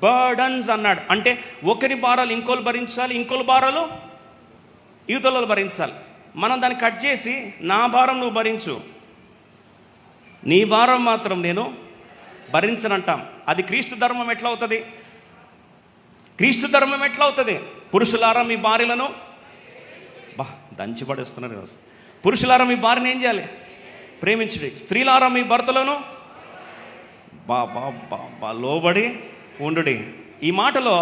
బర్డన్స్ అన్నాడు. అంటే ఒకరి భారాలు ఇంకోలు భరించాలి, ఇంకోలు భారాలు యువతలో భరించాలి. మనం దాన్ని కట్ చేసి, నా భారం నువ్వు భరించు, నీ భారం మాత్రం నేను భరించనంటాం. అది క్రీస్తు ధర్మం ఎట్లా అవుతుంది? క్రీస్తు ధర్మం ఎట్లా అవుతుంది? పురుషులారా మీ భార్యలను దంచి పడేస్తున్నారు ఈరోజు. పురుషులారా మీ భార్యను ఏం చేయాలి? ప్రేమించండి. స్త్రీలారా మీ భర్తలను లోబడి ఉండుడి. ఈ మాటలో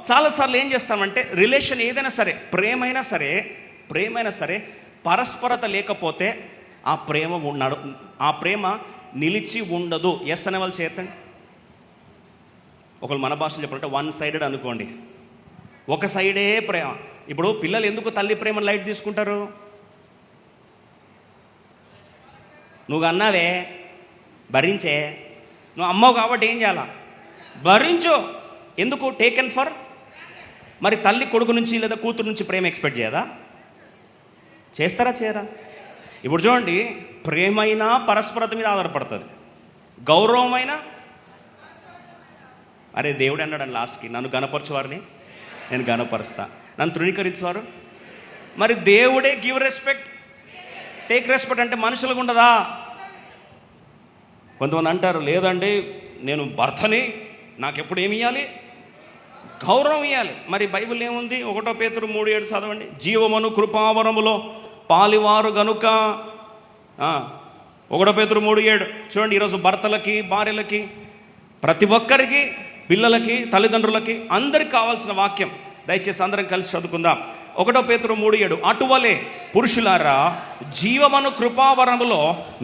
చాలాసార్లు ఏం చేస్తామంటే, రిలేషన్ ఏదైనా సరే, ప్రేమైనా సరే పరస్పరత లేకపోతే ఆ ప్రేమ నిలిచి ఉండదు. ఎస్ అనే వాళ్ళు చేతండి. ఒకళ్ళు మన భాషలో చెప్పాలంటే వన్ సైడెడ్ అనుకోండి, ఒక సైడే ప్రేమ. ఇప్పుడు పిల్లలు ఎందుకు తల్లి ప్రేమను లైట్ తీసుకుంటారు? నువ్వు అన్నావే భరించే, నువ్వు అమ్మవు కాబట్టి ఏం చేయాలా? భరించు. ఎందుకు? Taken for. మరి తల్లి కొడుకు నుంచి లేదా కూతురు నుంచి ప్రేమ ఎక్స్పెక్ట్ చేయదా? చేస్తారా, చేయరా? ఇప్పుడు చూడండి, ప్రేమైనా పరస్పరత మీద ఆధారపడుతుంది, గౌరవమైనా. అరే దేవుడు అన్నాడని లాస్ట్కి, నన్ను గణపరచువారిని నేను గణపరుస్తా, నన్ను తృణీకరించేవారు. మరి దేవుడే గివ్ రెస్పెక్ట్, టేక్ రెస్పెక్ట్ అంటే మనుషులకు ఉండదా? కొంతమంది అంటారు, లేదండి నేను భర్తని, నాకెప్పుడు ఏమి ఇవ్వాలి? గౌరవం ఇవ్వాలి. మరి బైబిల్ ఏముంది? 1 పేతురు 3:7 చదవండి. జీవమును కృపావరములో పాలివారు గనుక. 1 పేతురు 3:7 చూడండి. ఈరోజు భర్తలకి, భార్యలకి, ప్రతి ఒక్కరికి, పిల్లలకి, తల్లిదండ్రులకి, అందరికి కావాల్సిన వాక్యం. దయచేసి అందరం కలిసి చదువుకుందాం. 1 పేతురు 3:7 అటువలే పురుషులారా, జీవమను కృపావరములో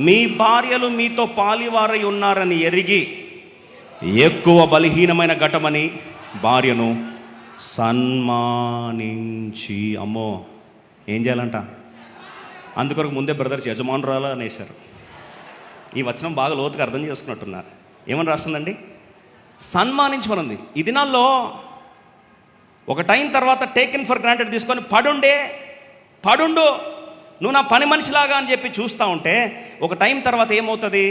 మీ భార్యలు మీతో పాలివారై ఉన్నారని ఎరిగి ఎక్కువ బలహీనమైన ఘటమని భార్యను సన్మానించి. అమ్మో, ఏం చేయాలంట? అందుకొరకు ముందే బ్రదర్స్ యజమానురాలా అనేసారు. ఈ వచనం బాగా లోతుగా అర్థం చేసుకున్నట్టున్నారు. ఏమని రాస్తుందండి? సన్మానించమనుంది. ఈ దినాల్లో ఒక టైం తర్వాత టేకెన్ ఫర్ గ్రాంటెడ్ తీసుకొని పడుండు నువ్వు నా పని మనిషిలాగా అని చెప్పి చూస్తూ ఉంటే ఒక టైం తర్వాత ఏమవుతుంది?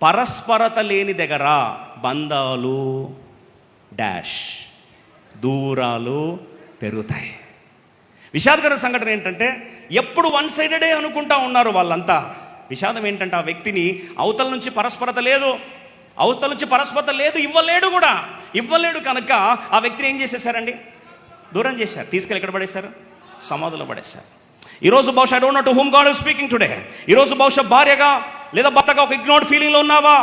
పరస్పరత లేని దగ్గర బంధాలు దూరాలు పెరుగుతాయి. విషాదకర సంఘటన ఏంటంటే ఎప్పుడు వన్ సైడెడే అనుకుంటా ఉన్నారు వాళ్ళంతా. విషాదం ఏంటంటే ఆ వ్యక్తిని అవతల నుంచి పరస్పరత లేదు, ఇవ్వలేడు కనుక ఆ వ్యక్తిని ఏం చేసేసారండి? దూరం చేశారు, తీసుకెళ్ళి ఎక్కడ పడేశారు? సమాధిలో పడేశారు. ఈరోజు బహుశా I don't know to whom God is speaking today. ఈరోజు బహుశా భార్యగా లేదా భర్తగా ఒక ఇగ్నోర్డ్ ఫీలింగ్లో ఉన్నావా?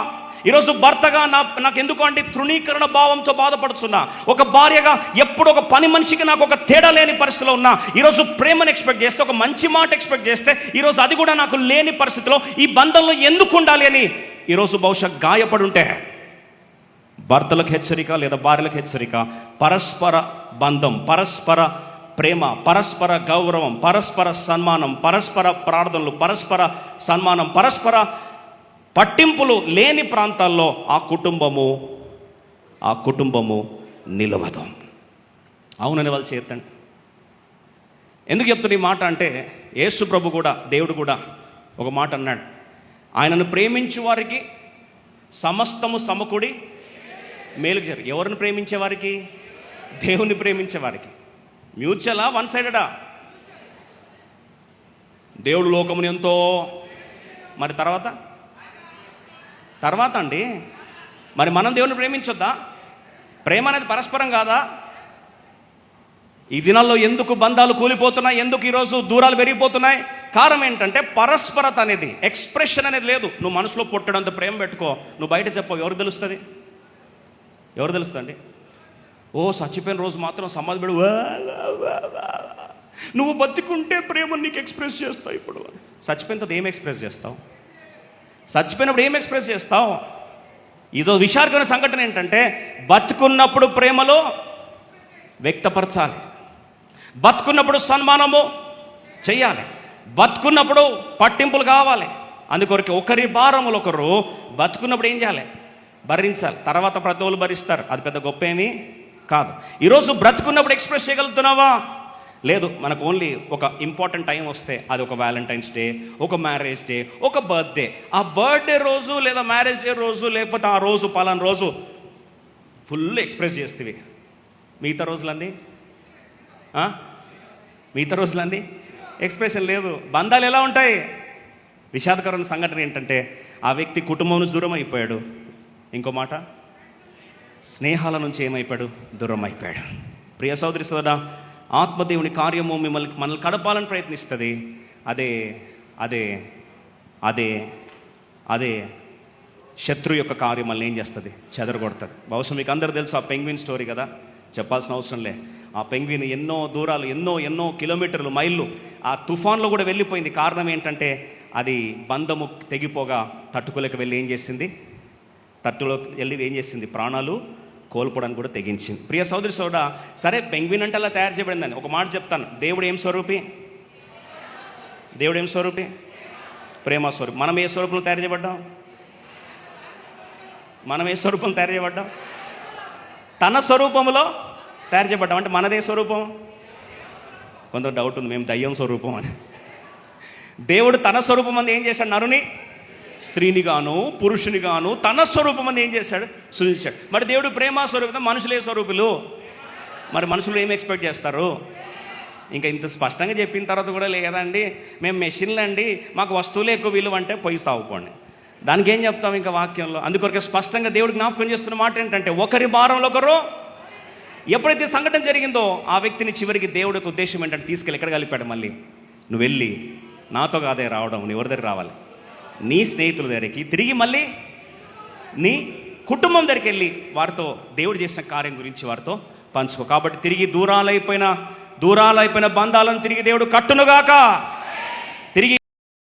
ఈరోజు భర్తగా నాకు ఎందుకు అంటే తృణీకరణ భావంతో బాధపడుతున్నా. ఒక భార్యగా ఎప్పుడు ఒక పని మనిషికి నాకు ఒక తేడా లేని పరిస్థితిలో ఉన్నా. ఈరోజు ప్రేమను ఎక్స్పెక్ట్ చేస్తే, ఒక మంచి మాట ఎక్స్పెక్ట్ చేస్తే, ఈరోజు అది కూడా నాకు లేని పరిస్థితిలో ఈ బంధంలో ఎందుకు ఉండాలి అని ఈరోజు బహుశా గాయపడుంటే భర్తలకు హెచ్చరిక లేదా భార్యలకు హెచ్చరిక. పరస్పర బంధం, పరస్పర ప్రేమ, పరస్పర గౌరవం, పరస్పర సన్మానం, పరస్పర ప్రార్థనలు, పరస్పర సన్మానం, పరస్పర పట్టింపులు లేని ప్రాంతాల్లో ఆ కుటుంబము నిలవదు. అవునని వాళ్ళు చేతండి. ఎందుకు చెప్తున్న ఈ మాట అంటే యేసు ప్రభు కూడా, దేవుడు కూడా ఒక మాట అన్నాడు. ఆయనను ప్రేమించు వారికి సమస్తము సమకూడి మేలుకు జరుగు. ఎవరిని ప్రేమించే వారికి? దేవుని ప్రేమించే వారికి. మ్యూచువలా, వన్ సైడెడా? దేవుడు లోకముని ఎంతో, మరి తర్వాత అండి మరి మనం దేవుని ప్రేమించొద్దా? ప్రేమ అనేది పరస్పరం కాదా? ఈ దినాల్లో ఎందుకు బంధాలు కూలిపోతున్నాయి? ఎందుకు ఈరోజు దూరాలు పెరిగిపోతున్నాయి? కారణం ఏంటంటే పరస్పరత అనేది, ఎక్స్ప్రెషన్ అనేది లేదు. నువ్వు మనసులో పుట్టడంత ప్రేమ పెట్టుకో, నువ్వు బయట చెప్పవు, ఎవరు తెలుస్తుంది? చచ్చిపోయిన రోజు మాత్రం సమాధి పెడు, నువ్వు బతికుంటే ప్రేమను నీకు ఎక్స్ప్రెస్ చేస్తావు. ఇప్పుడు చచ్చిపోయిన తర్వాత ఏం ఎక్స్ప్రెస్ చేస్తావు? ఇదో విషాదకరమైన సంఘటన ఏంటంటే బతుకున్నప్పుడు ప్రేమలో వ్యక్తపరచాలి, బతుకున్నప్పుడు సన్మానము చెయ్యాలి, బతుకున్నప్పుడు పట్టింపులు కావాలి. అందుకొరకు ఒకరి భారములు ఒకరు బతుకున్నప్పుడు ఏం చేయాలి? భరించాలి. తర్వాత ప్రతి ఒళ్ళు భరిస్తారు, అది పెద్ద గొప్ప ఏమీ కాదు. ఈరోజు బ్రతుకున్నప్పుడు ఎక్స్ప్రెస్ చేయగలుగుతున్నావా? లేదు. మనకు ఓన్లీ ఒక ఇంపార్టెంట్ టైం వస్తే, అది ఒక వ్యాలంటైన్స్ డే, ఒక మ్యారేజ్ డే, ఒక బర్త్డే. ఆ బర్త్డే రోజు లేదా మ్యారేజ్ డే రోజు, లేకపోతే ఆ రోజు పలానా రోజు ఫుల్ ఎక్స్ప్రెస్ చేస్తేవి. మిగతా రోజులన్నీ ఎక్స్ప్రెషన్ లేదు. బంధాలు ఎలా ఉంటాయి? విషాదకరమైన సంఘటన ఏంటంటే ఆ వ్యక్తి కుటుంబం నుంచి దూరం అయిపోయాడు. ఇంకో మాట, స్నేహాల నుంచి ఏమైపోయాడు? దూరం అయిపోయాడు. ప్రియ సోదరి సోదరా, ఆత్మదేవుని కార్యము మనల్ని కడపాలని ప్రయత్నిస్తుంది. అదే శత్రు యొక్క కార్యం మనల్ని ఏం చేస్తుంది? చెదరగొడుతుంది. బహుశా మీకు అందరూ తెలుసు ఆ పెంగ్విన్ స్టోరీ కదా, చెప్పాల్సిన అవసరం లే. ఆ పెంగ్విన్ ఎన్నో దూరాలు, ఎన్నో కిలోమీటర్లు, మైళ్ళు ఆ తుఫాన్లో కూడా వెళ్ళిపోయింది. కారణం ఏంటంటే అది బంధము తెగిపోగా తట్టుకోలేక వెళ్ళి ఏం చేసింది? ప్రాణాలు కోల్పోవడానికి కూడా తెగించింది. ప్రియ సోదరి సోడా, సరే పెంగ్విన్ అంటే అలా తయారు చేయబడిందని ఒక మాట చెప్తాను. దేవుడు ఏం స్వరూపి? ప్రేమ స్వరూపం. మనం ఏ స్వరూపంలో తయారు చేయబడ్డాం? తన స్వరూపంలో తయారు చేయబడ్డాం. అంటే మనదే స్వరూపం? కొంత డౌట్ ఉంది, మేము దయ్యం స్వరూపం అని. దేవుడు తన స్వరూపం అంది ఏం చేశాడు? నరుని స్త్రీని గాను పురుషుని గాను తన స్వరూపం అంది ఏం చేశాడు? సృజించాడు. మరి దేవుడు ప్రేమ స్వరూపం, మనుషులే స్వరూపులు. మరి మనుషులు ఏం ఎక్స్పెక్ట్ చేస్తారు? ఇంకా ఇంత స్పష్టంగా చెప్పిన తర్వాత కూడా లేదండి మేము మెషిన్లు అండి, మాకు వస్తువులే ఎక్కువ విలువ అంటే పోయి సాగుకోండి. దానికి ఏం చెప్తాం ఇంకా వాక్యంలో? అందుకొరకే స్పష్టంగా దేవుడు జ్ఞాపకం చేస్తున్న మాట ఏంటంటే ఒకరి భారంలో ఒకరు. ఎప్పుడైతే సంఘటన జరిగిందో ఆ వ్యక్తిని చివరికి దేవుడి యొక్క ఉద్దేశం ఏంటంటే తీసుకెళ్ళి ఎక్కడ కలిపాడు? మళ్ళీ నువ్వు వెళ్ళి నాతో కాదే రావడం, నువ్వు ఎవరి దగ్గర రావాలి? నీ స్నేహితుల దగ్గరికి, తిరిగి మళ్ళీ నీ కుటుంబం దగ్గరికి వెళ్ళి వారితో దేవుడు చేసిన కార్యం గురించి వారితో పంచుకో. కాబట్టి తిరిగి దూరాలైపోయిన దూరాలైపోయిన బంధాలను తిరిగి దేవుడు కట్టునుగాక.